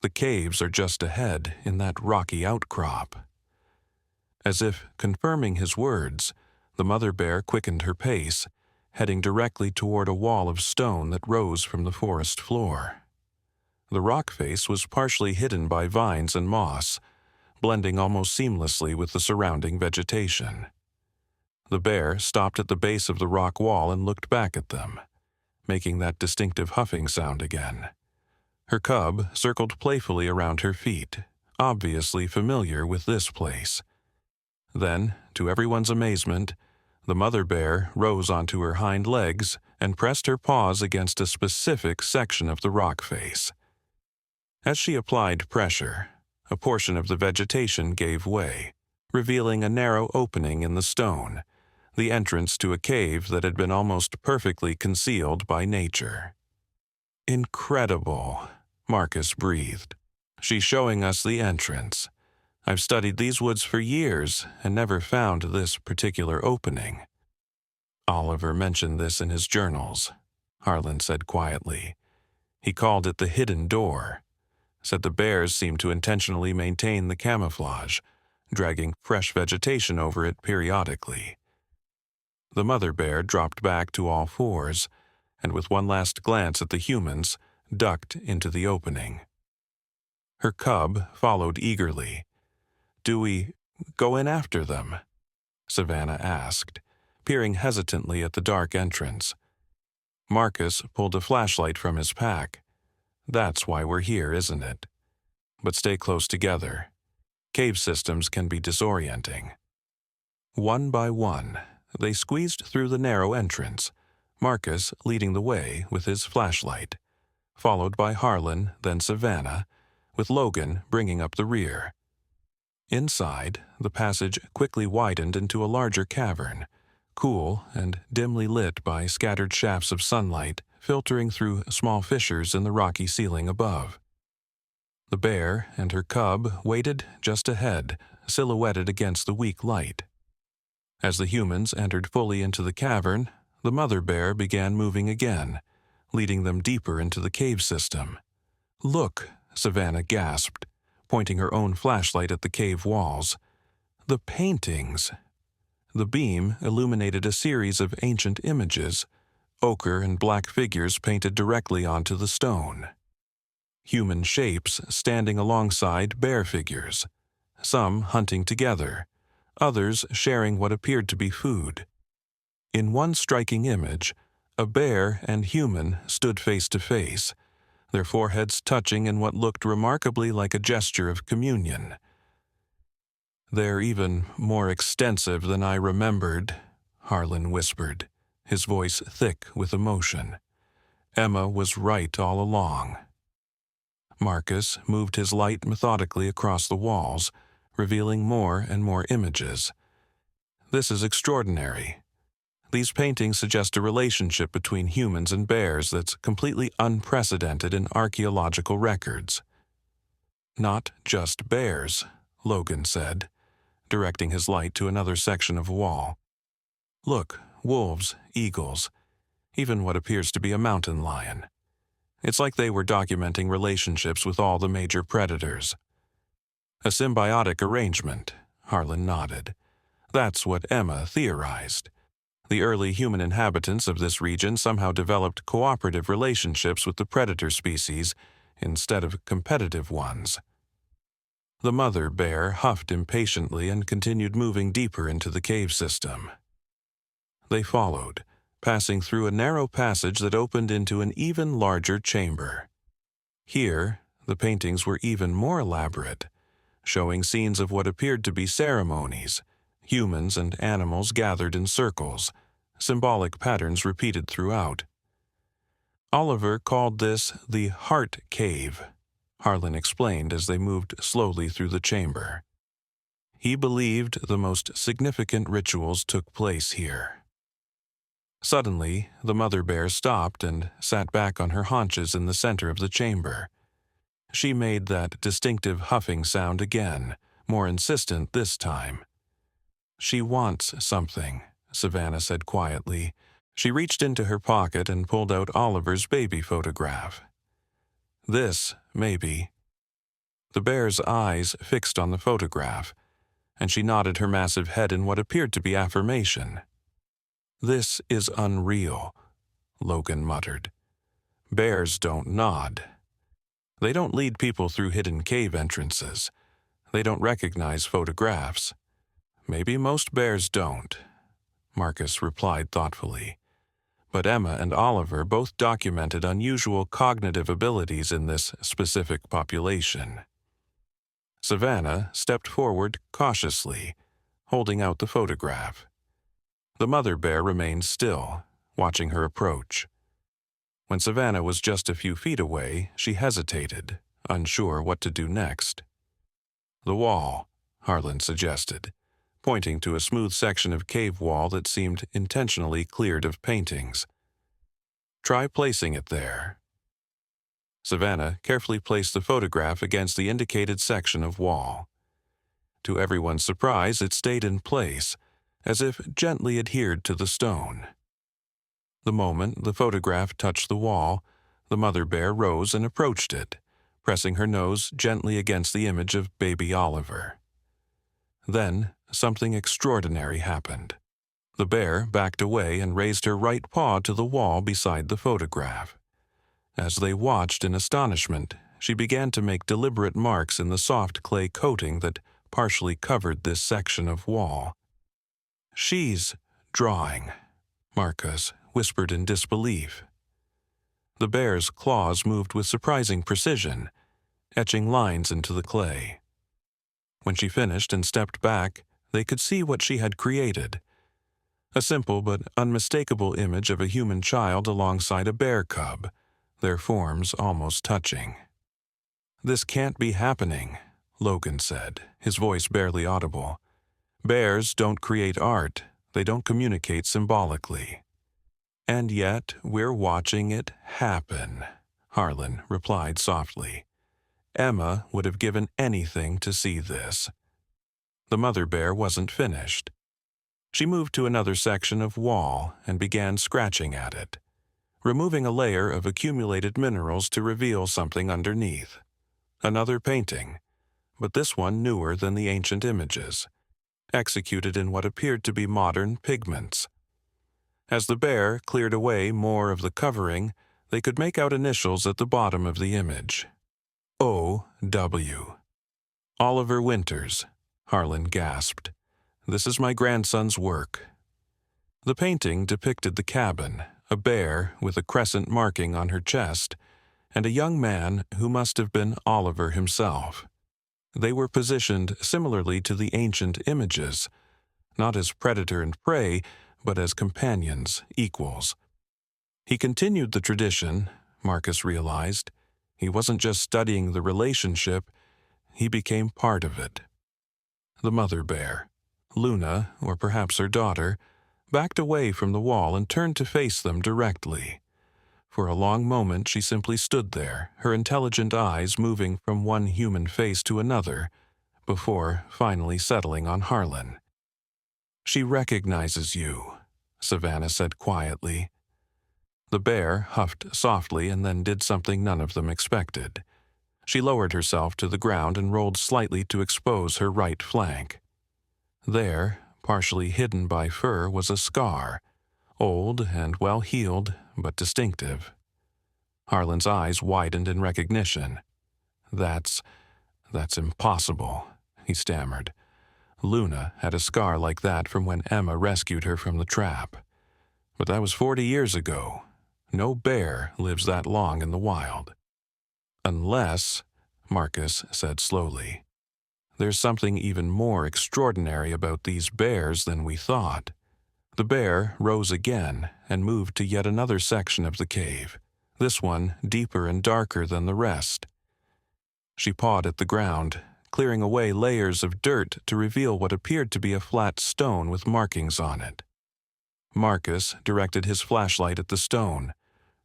The caves are just ahead in that rocky outcrop. As if confirming his words, the mother bear quickened her pace, heading directly toward a wall of stone that rose from the forest floor. The rock face was partially hidden by vines and moss, blending almost seamlessly with the surrounding vegetation. The bear stopped at the base of the rock wall and looked back at them, making that distinctive huffing sound again. Her cub circled playfully around her feet, obviously familiar with this place. Then, to everyone's amazement, the mother bear rose onto her hind legs and pressed her paws against a specific section of the rock face. As she applied pressure, a portion of the vegetation gave way, revealing a narrow opening in the stone, the entrance to a cave that had been almost perfectly concealed by nature. Incredible, Marcus breathed. She's showing us the entrance. I've studied these woods for years and never found this particular opening. Oliver mentioned this in his journals, Harlan said quietly. He called it the hidden door. Said the bears seemed to intentionally maintain the camouflage, dragging fresh vegetation over it periodically. The mother bear dropped back to all fours, and with one last glance at the humans, ducked into the opening. Her cub followed eagerly. "Do we go in after them?" Savannah asked, peering hesitantly at the dark entrance. Marcus pulled a flashlight from his pack. "That's why we're here, isn't it? But stay close together. Cave systems can be disorienting." One by one, they squeezed through the narrow entrance, Marcus leading the way with his flashlight, followed by Harlan, then Savannah, with Logan bringing up the rear. Inside, the passage quickly widened into a larger cavern, cool and dimly lit by scattered shafts of sunlight filtering through small fissures in the rocky ceiling above. The bear and her cub waited just ahead, silhouetted against the weak light. As the humans entered fully into the cavern, the mother bear began moving again, leading them deeper into the cave system. "Look," Savannah gasped, pointing her own flashlight at the cave walls. "The paintings!" The beam illuminated a series of ancient images, ochre and black figures painted directly onto the stone. Human shapes standing alongside bear figures, some hunting together, others sharing what appeared to be food. In one striking image, a bear and human stood face to face, their foreheads touching in what looked remarkably like a gesture of communion. "They're even more extensive than I remembered," Harlan whispered, his voice thick with emotion. "Emma was right all along." Marcus moved his light methodically across the walls, revealing more and more images. "This is extraordinary. These paintings suggest a relationship between humans and bears that's completely unprecedented in archaeological records." "Not just bears," Logan said, directing his light to another section of wall. "Look, wolves, eagles, even what appears to be a mountain lion. It's like they were documenting relationships with all the major predators." "A symbiotic arrangement," Harlan nodded. "That's what Emma theorized. The early human inhabitants of this region somehow developed cooperative relationships with the predator species instead of competitive ones." The mother bear huffed impatiently and continued moving deeper into the cave system. They followed, passing through a narrow passage that opened into an even larger chamber. Here, the paintings were even more elaborate, showing scenes of what appeared to be ceremonies, humans and animals gathered in circles, symbolic patterns repeated throughout. Oliver called this the Heart Cave, Harlan explained as they moved slowly through the chamber. He believed the most significant rituals took place here. Suddenly, the mother bear stopped and sat back on her haunches in the center of the chamber. She made that distinctive huffing sound again, more insistent this time. "She wants something," Savannah said quietly. She reached into her pocket and pulled out Oliver's baby photograph. "This, maybe." The bear's eyes fixed on the photograph, and she nodded her massive head in what appeared to be affirmation. "This is unreal," Logan muttered. "Bears don't nod. They don't lead people through hidden cave entrances. They don't recognize photographs. Maybe most bears don't," Marcus replied thoughtfully. "But Emma and Oliver both documented unusual cognitive abilities in this specific population." Savannah stepped forward cautiously, holding out the photograph. The mother bear remained still, watching her approach. When Savannah was just a few feet away, she hesitated, unsure what to do next. "The wall," Harlan suggested, pointing to a smooth section of cave wall that seemed intentionally cleared of paintings. "Try placing it there." Savannah carefully placed the photograph against the indicated section of wall. To everyone's surprise, it stayed in place, as if gently adhered to the stone. The moment the photograph touched the wall, the mother bear rose and approached it, pressing her nose gently against the image of baby Oliver. Then, something extraordinary happened. The bear backed away and raised her right paw to the wall beside the photograph. As they watched in astonishment, she began to make deliberate marks in the soft clay coating that partially covered this section of wall. "She's drawing," Marcus whispered in disbelief. The bear's claws moved with surprising precision, etching lines into the clay. When she finished and stepped back, they could see what she had created. A simple but unmistakable image of a human child alongside a bear cub, their forms almost touching. "This can't be happening," Logan said, his voice barely audible. "Bears don't create art, they don't communicate symbolically." "And yet we're watching it happen," Harlan replied softly. "Emma would have given anything to see this." The mother bear wasn't finished. She moved to another section of wall and began scratching at it, removing a layer of accumulated minerals to reveal something underneath. Another painting, but this one newer than the ancient images, executed in what appeared to be modern pigments. As the bear cleared away more of the covering, they could make out initials at the bottom of the image. O.W. "Oliver Winters," Harlan gasped. "This is my grandson's work." The painting depicted the cabin, a bear with a crescent marking on her chest, and a young man who must have been Oliver himself. They were positioned similarly to the ancient images, not as predator and prey, but as companions, equals. He continued the tradition, Marcus realized. He wasn't just studying the relationship, he became part of it. The mother bear, Luna, or perhaps her daughter, backed away from the wall and turned to face them directly. For a long moment she simply stood there, her intelligent eyes moving from one human face to another, before finally settling on Harlan. "She recognizes you," Savannah said quietly. The bear huffed softly and then did something none of them expected. She lowered herself to the ground and rolled slightly to expose her right flank. There, partially hidden by fur, was a scar, old and well-healed, but distinctive. Harlan's eyes widened in recognition. That's impossible," he stammered. "Luna had a scar like that from when Emma rescued her from the trap. But that was 40 years ago. No bear lives that long in the wild." "Unless," Marcus said slowly, "there's something even more extraordinary about these bears than we thought." The bear rose again and moved to yet another section of the cave, this one deeper and darker than the rest. She pawed at the ground, clearing away layers of dirt to reveal what appeared to be a flat stone with markings on it. Marcus directed his flashlight at the stone,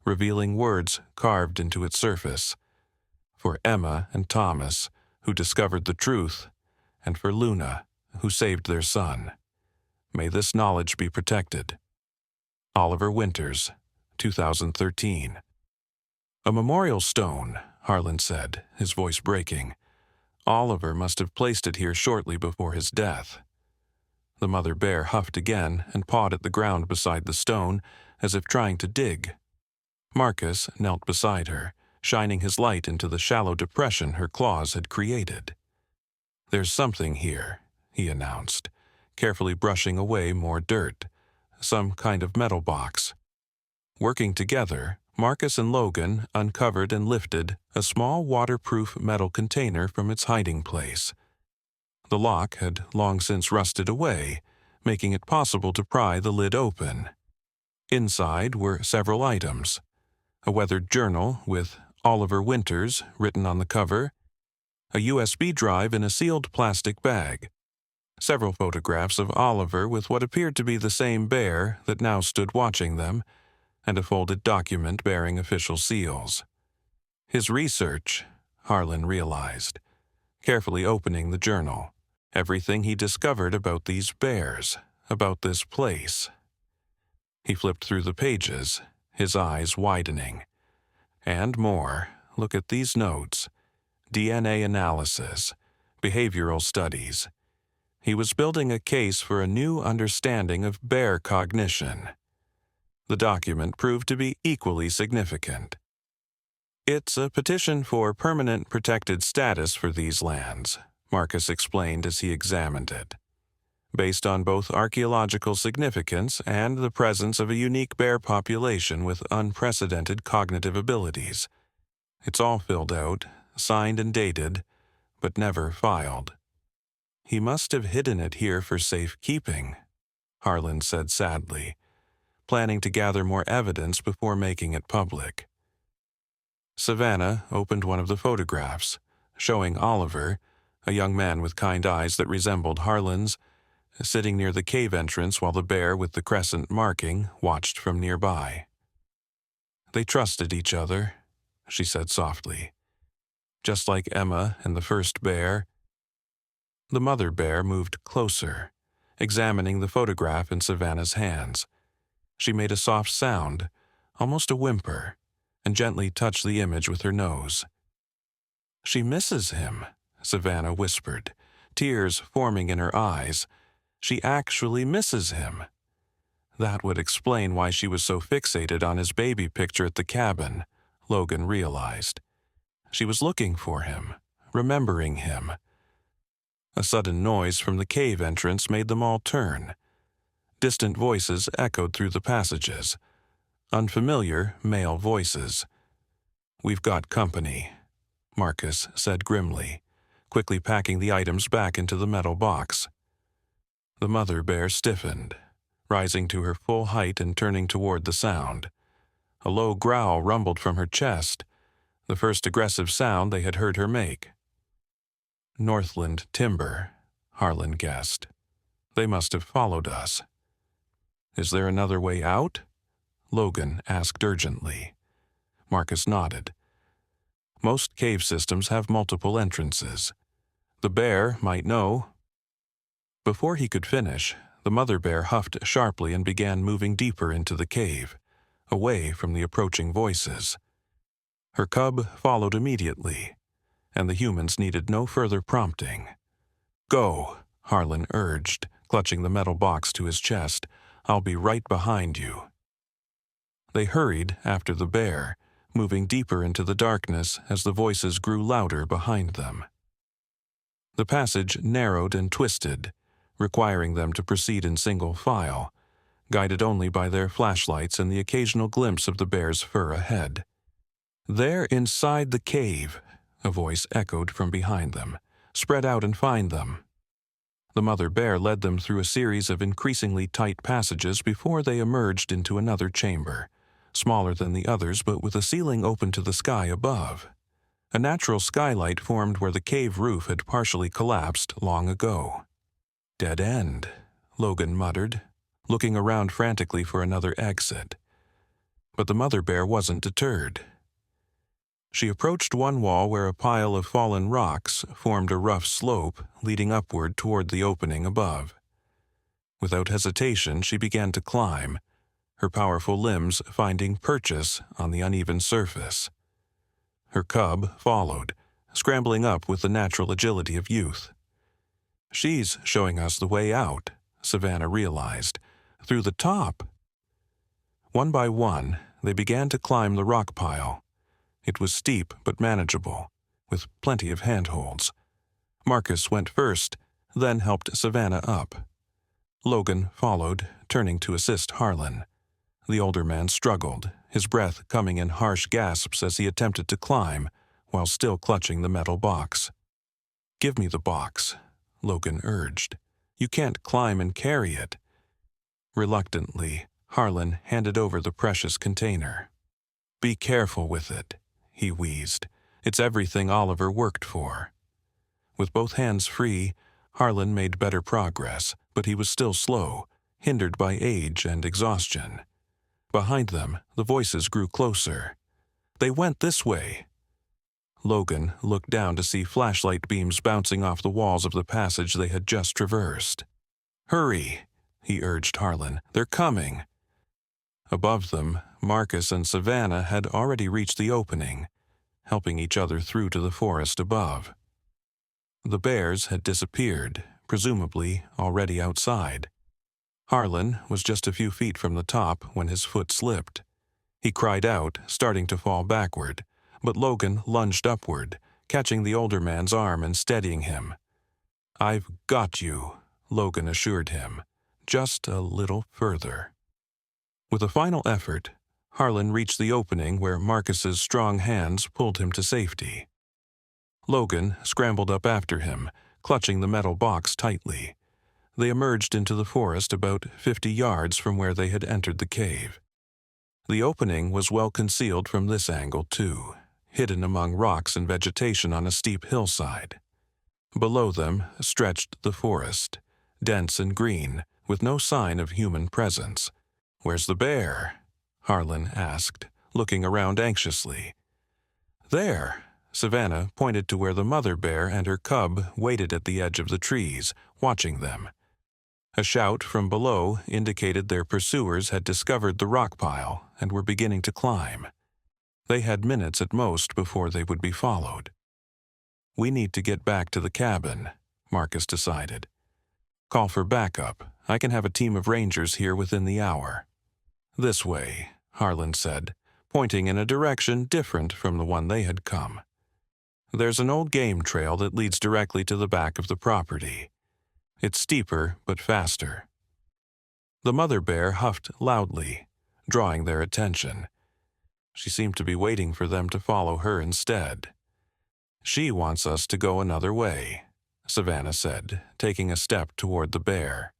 revealing words carved into its surface. For Emma and Thomas, who discovered the truth, and for Luna, who saved their son. May this knowledge be protected. Oliver Winters, 2013. "A memorial stone," Harlan said, his voice breaking. "Oliver must have placed it here shortly before his death." The mother bear huffed again and pawed at the ground beside the stone, as if trying to dig. Marcus knelt beside her, shining his light into the shallow depression her claws had created. "There's something here," he announced, carefully brushing away more dirt. "Some kind of metal box." Working together, Marcus and Logan uncovered and lifted a small waterproof metal container from its hiding place. The lock had long since rusted away, making it possible to pry the lid open. Inside were several items: a weathered journal with Oliver Winters written on the cover, a USB drive in a sealed plastic bag, several photographs of Oliver with what appeared to be the same bear that now stood watching them, and a folded document bearing official seals. His research, Harlan realized, carefully opening the journal. Everything he discovered about these bears, about this place. He flipped through the pages, his eyes widening. And more. Look at these notes. DNA analysis, behavioral studies. He was building a case for a new understanding of bear cognition. The document proved to be equally significant. It's a petition for permanent protected status for these lands, Marcus explained as he examined it. Based on both archaeological significance and the presence of a unique bear population with unprecedented cognitive abilities. It's all filled out, signed and dated, but never filed. He must have hidden it here for safekeeping, Harlan said sadly, planning to gather more evidence before making it public. Savannah opened one of the photographs, showing Oliver, a young man with kind eyes that resembled Harlan's, sitting near the cave entrance while the bear with the crescent marking watched from nearby. They trusted each other, she said softly. Just like Emma and the first bear. The mother bear moved closer, examining the photograph in Savannah's hands. She made a soft sound, almost a whimper, and gently touched the image with her nose. She misses him, Savannah whispered, tears forming in her eyes. She actually misses him. That would explain why she was so fixated on his baby picture at the cabin, Logan realized. She was looking for him, remembering him. A sudden noise from the cave entrance made them all turn. Distant voices echoed through the passages. Unfamiliar male voices. "We've got company," Marcus said grimly, quickly packing the items back into the metal box. The mother bear stiffened, rising to her full height and turning toward the sound. A low growl rumbled from her chest, the first aggressive sound they had heard her make. Northland timber, Harlan guessed. They must have followed us. "Is there another way out?" Logan asked urgently. Marcus nodded. "Most cave systems have multiple entrances. The bear might know." Before he could finish, the mother bear huffed sharply and began moving deeper into the cave, away from the approaching voices. Her cub followed immediately, and the humans needed no further prompting. "Go," Harlan urged, clutching the metal box to his chest. "I'll be right behind you." They hurried after the bear, moving deeper into the darkness as the voices grew louder behind them. The passage narrowed and twisted, requiring them to proceed in single file, guided only by their flashlights and the occasional glimpse of the bear's fur ahead. "They're inside the cave," a voice echoed from behind them. "Spread out and find them." The mother bear led them through a series of increasingly tight passages before they emerged into another chamber, smaller than the others but with a ceiling open to the sky above. A natural skylight formed where the cave roof had partially collapsed long ago. "Dead end," Logan muttered, looking around frantically for another exit. But the mother bear wasn't deterred. She approached one wall where a pile of fallen rocks formed a rough slope leading upward toward the opening above. Without hesitation, she began to climb, her powerful limbs finding purchase on the uneven surface. Her cub followed, scrambling up with the natural agility of youth. "She's showing us the way out," Savannah realized. "Through the top." One by one, they began to climb the rock pile. It was steep but manageable, with plenty of handholds. Marcus went first, then helped Savannah up. Logan followed, turning to assist Harlan. The older man struggled, his breath coming in harsh gasps as he attempted to climb, while still clutching the metal box. "Give me the box," Logan urged. "You can't climb and carry it." Reluctantly, Harlan handed over the precious container. "Be careful with it," he wheezed. "It's everything Oliver worked for." With both hands free, Harlan made better progress, but he was still slow, hindered by age and exhaustion. Behind them, the voices grew closer. "They went this way." Logan looked down to see flashlight beams bouncing off the walls of the passage they had just traversed. "Hurry," he urged Harlan. "They're coming." Above them, Marcus and Savannah had already reached the opening, helping each other through to the forest above. The bears had disappeared, presumably already outside. Harlan was just a few feet from the top when his foot slipped. He cried out, starting to fall backward, but Logan lunged upward, catching the older man's arm and steadying him. "I've got you," Logan assured him. "Just a little further." With a final effort, Harlan reached the opening where Marcus's strong hands pulled him to safety. Logan scrambled up after him, clutching the metal box tightly. They emerged into the forest about 50 yards from where they had entered the cave. The opening was well concealed from this angle, too, hidden among rocks and vegetation on a steep hillside. Below them stretched the forest, dense and green, with no sign of human presence. "Where's the bear?" Harlan asked, looking around anxiously. "There." Savannah pointed to where the mother bear and her cub waited at the edge of the trees, watching them. A shout from below indicated their pursuers had discovered the rock pile and were beginning to climb. They had minutes at most before they would be followed. "We need to get back to the cabin," Marcus decided. "Call for backup. I can have a team of rangers here within the hour." "This way," Harlan said, pointing in a direction different from the one they had come. "There's an old game trail that leads directly to the back of the property. It's steeper but faster." The mother bear huffed loudly, drawing their attention. She seemed to be waiting for them to follow her instead. "She wants us to go another way," Savannah said, taking a step toward the bear.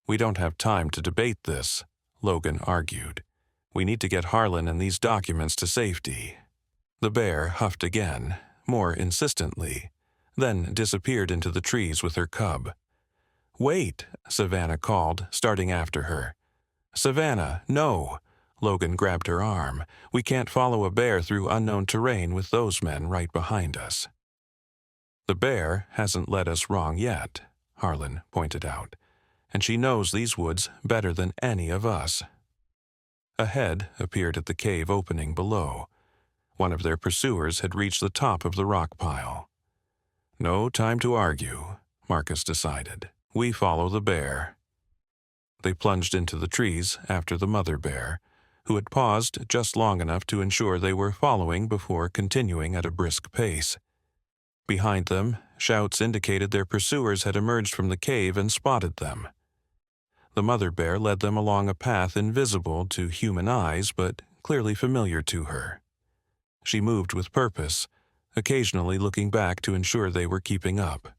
"We don't have time to debate this," Logan argued. "We need to get Harlan and these documents to safety." The bear huffed again, more insistently, then disappeared into the trees with her cub. "Wait," Savannah called, starting after her. "Savannah, no!" Logan grabbed her arm. "We can't follow a bear through unknown terrain with those men right behind us." "The bear hasn't led us wrong yet," Harlan pointed out, "and she knows these woods better than any of us." A head appeared at the cave opening below. One of their pursuers had reached the top of the rock pile. "No time to argue," Marcus decided. "We follow the bear." They plunged into the trees after the mother bear, who had paused just long enough to ensure they were following before continuing at a brisk pace. Behind them, shouts indicated their pursuers had emerged from the cave and spotted them. The mother bear led them along a path invisible to human eyes but clearly familiar to her. She moved with purpose, occasionally looking back to ensure they were keeping up.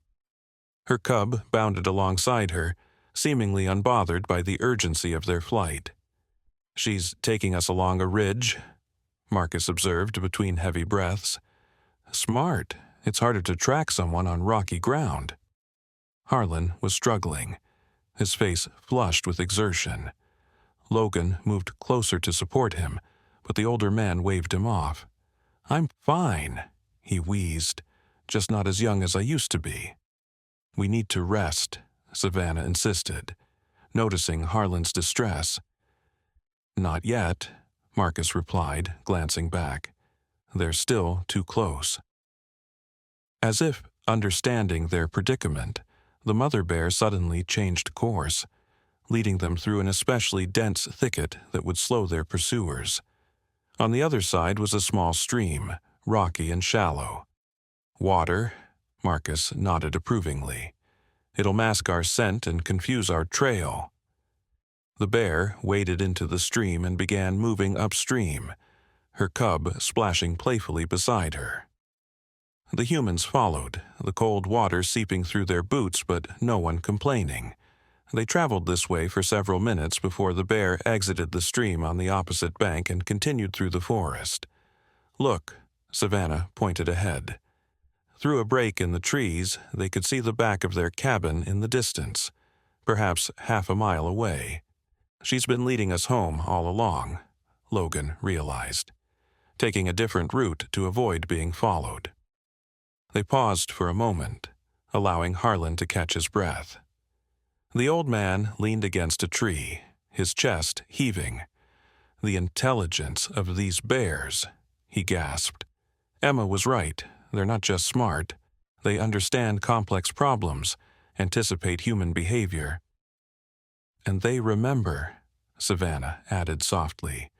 Her cub bounded alongside her, seemingly unbothered by the urgency of their flight. "She's taking us along a ridge," Marcus observed between heavy breaths. "Smart. It's harder to track someone on rocky ground." Harlan was struggling, his face flushed with exertion. Logan moved closer to support him, but the older man waved him off. "I'm fine," he wheezed, "just not as young as I used to be." "We need to rest," Savannah insisted, noticing Harlan's distress. "Not yet," Marcus replied, glancing back. "They're still too close." As if understanding their predicament, the mother bear suddenly changed course, leading them through an especially dense thicket that would slow their pursuers. On the other side was a small stream, rocky and shallow. "Water?" Marcus nodded approvingly. "It'll mask our scent and confuse our trail." The bear waded into the stream and began moving upstream, her cub splashing playfully beside her. The humans followed, the cold water seeping through their boots but no one complaining. They traveled this way for several minutes before the bear exited the stream on the opposite bank and continued through the forest. "Look," Savannah pointed ahead. Through a break in the trees, they could see the back of their cabin in the distance, perhaps half a mile away. "She's been leading us home all along," Logan realized, taking a different route to avoid being followed. They paused for a moment, allowing Harlan to catch his breath. The old man leaned against a tree, his chest heaving. "The intelligence of these bears," he gasped. "Emma was right. They're not just smart. They understand complex problems, anticipate human behavior. And they remember," Savannah added softly.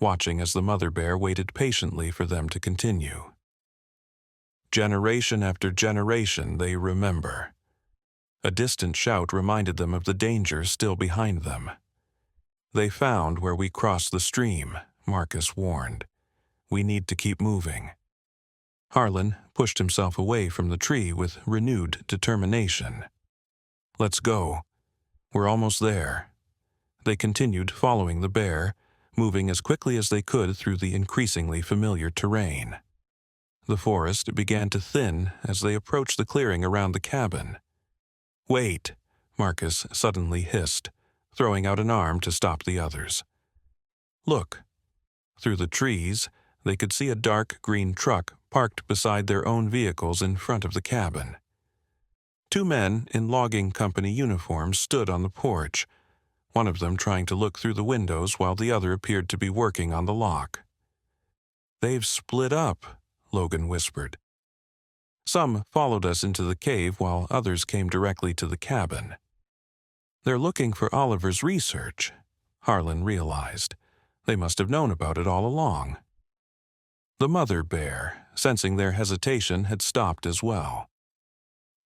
watching as the mother bear waited patiently for them to continue. Generation after generation, they remember. A distant shout reminded them of the danger still behind them. They found where we crossed the stream, Marcus warned. We need to keep moving. Harlan pushed himself away from the tree with renewed determination. Let's go. We're almost there. They continued following the bear, moving as quickly as they could through the increasingly familiar terrain. The forest began to thin as they approached the clearing around the cabin. Wait, Marcus suddenly hissed, throwing out an arm to stop the others. Look. Through the trees, they could see a dark green truck parked beside their own vehicles in front of the cabin. Two men in logging company uniforms stood on the porch, one of them trying to look through the windows while the other appeared to be working on the lock. They've split up, Logan whispered. Some followed us into the cave while others came directly to the cabin. They're looking for Oliver's research, Harlan realized. They must have known about it all along. The mother bear, sensing their hesitation, had stopped as well.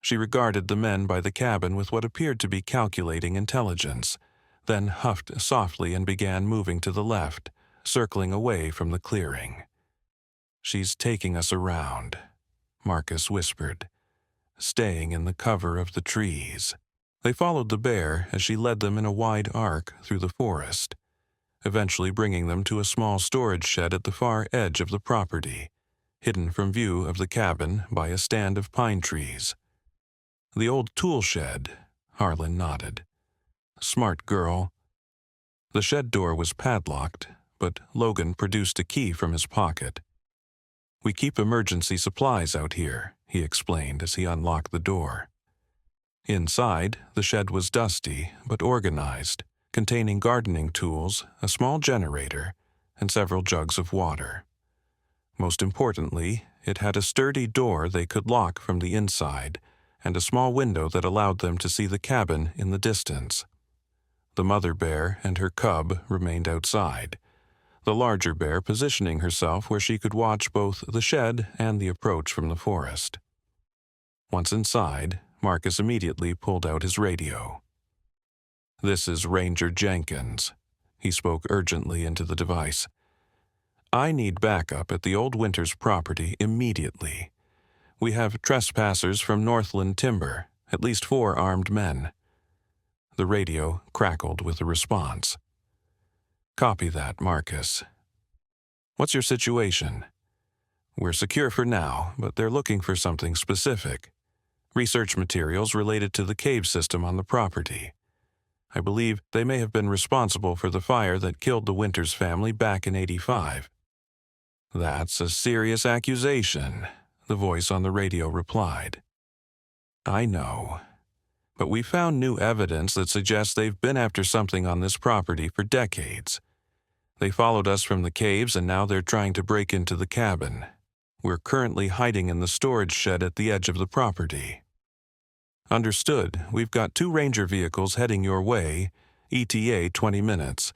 She regarded the men by the cabin with what appeared to be calculating intelligence, then huffed softly and began moving to the left, circling away from the clearing. She's taking us around, Marcus whispered, staying in the cover of the trees. They followed the bear as she led them in a wide arc through the forest, eventually bringing them to a small storage shed at the far edge of the property, hidden from view of the cabin by a stand of pine trees. The old tool shed, Harlan nodded. Smart girl. The shed door was padlocked, but Logan produced a key from his pocket. We keep emergency supplies out here, he explained as he unlocked the door. Inside, the shed was dusty but organized, containing gardening tools, a small generator, and several jugs of water. Most importantly, it had a sturdy door they could lock from the inside and a small window that allowed them to see the cabin in the distance. The mother bear and her cub remained outside, the larger bear positioning herself where she could watch both the shed and the approach from the forest. Once inside, Marcus immediately pulled out his radio. "This is Ranger Jenkins," he spoke urgently into the device. "I need backup at the old Winters property immediately. We have trespassers from Northland Timber, at least 4 armed men." The radio crackled with a response. "Copy that, Marcus. What's your situation?" "We're secure for now, but they're looking for something specific. Research materials related to the cave system on the property. I believe they may have been responsible for the fire that killed the Winters family back in '85. "That's a serious accusation," the voice on the radio replied. "I know. But we found new evidence that suggests they've been after something on this property for decades. They followed us from the caves and now they're trying to break into the cabin. We're currently hiding in the storage shed at the edge of the property." "Understood. We've got 2 ranger vehicles heading your way, ETA 20 minutes.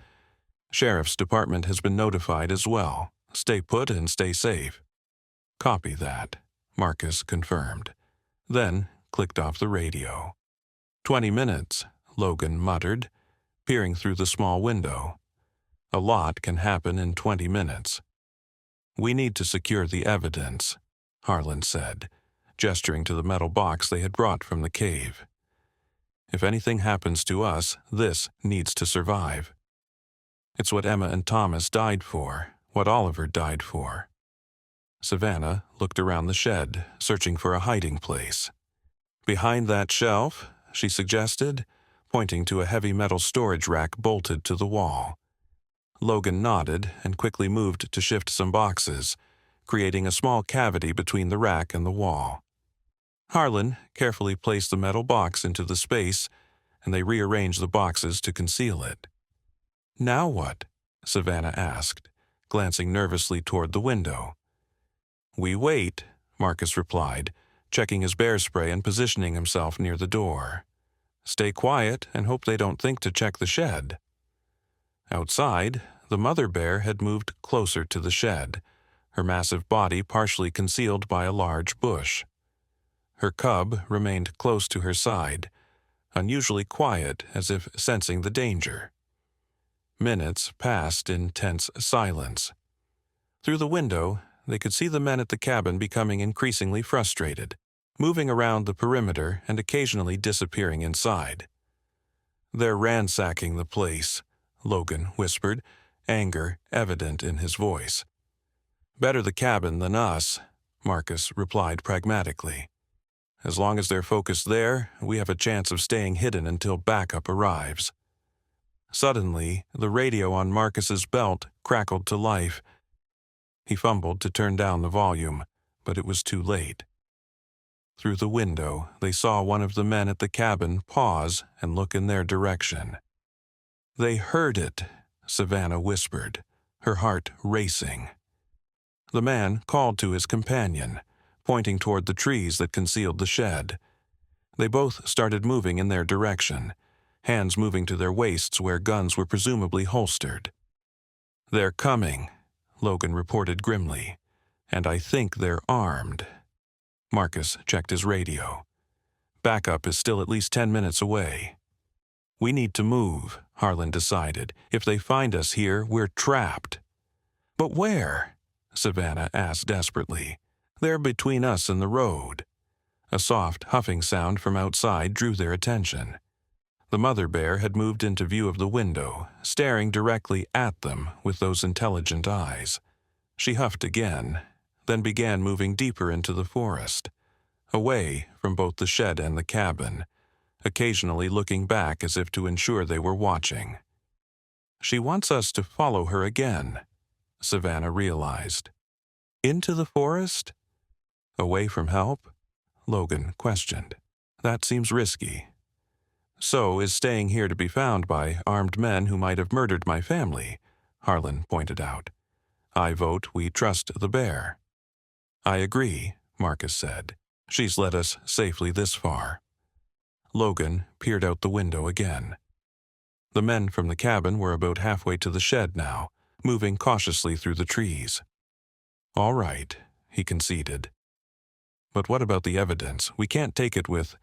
Sheriff's Department has been notified as well. Stay put and stay safe." "Copy that," Marcus confirmed, then clicked off the radio. 20 minutes, Logan muttered, peering through the small window. A lot can happen in 20 minutes. "We need to secure the evidence," Harlan said, gesturing to the metal box they had brought from the cave. "If anything happens to us, this needs to survive. It's what Emma and Thomas died for, what Oliver died for." Savannah looked around the shed, searching for a hiding place. "Behind that shelf," she suggested, pointing to a heavy metal storage rack bolted to the wall. Logan nodded and quickly moved to shift some boxes, creating a small cavity between the rack and the wall. Harlan carefully placed the metal box into the space, and they rearranged the boxes to conceal it. "Now what?" Savannah asked, glancing nervously toward the window. "We wait," Marcus replied, checking his bear spray and positioning himself near the door. "Stay quiet and hope they don't think to check the shed." Outside, The mother bear had moved closer to the shed, her massive body partially concealed by a large bush. Her cub remained close to her side, unusually quiet as if sensing the danger. Minutes passed in tense silence. Through the window, they could see the men at the cabin becoming increasingly frustrated, moving around the perimeter and occasionally disappearing inside. "They're ransacking the place," Logan whispered, anger evident in his voice. "Better the cabin than us," Marcus replied pragmatically. "As long as they're focused there, we have a chance of staying hidden until backup arrives." Suddenly, the radio on Marcus's belt crackled to life. He fumbled to turn down the volume, but it was too late. Through the window, they saw one of the men at the cabin pause and look in their direction. "They heard it," Savannah whispered, her heart racing. The man called to his companion, pointing toward the trees that concealed the shed. They both started moving in their direction, hands moving to their waists where guns were presumably holstered. "They're coming," Logan reported grimly, "and I think they're armed." Marcus checked his radio. "Backup is still at least 10 minutes away." "We need to move," Harlan decided. "If they find us here, we're trapped." "But where?" Savannah asked desperately. "They're between us and the road." A soft, huffing sound from outside drew their attention. The mother bear had moved into view of the window, staring directly at them with those intelligent eyes. She huffed again, then began moving deeper into the forest, away from both the shed and the cabin, occasionally looking back as if to ensure they were watching. "She wants us to follow her again," Savannah realized. "Into the forest? Away from help?" Logan questioned. "That seems risky." "So is staying here to be found by armed men who might have murdered my family," Harlan pointed out. "I vote we trust the bear." "I agree," Marcus said. "She's led us safely this far." Logan peered out the window again. The men from the cabin were about halfway to the shed now, moving cautiously through the trees. "All right," he conceded. "But what about the evidence? We can't take it with..."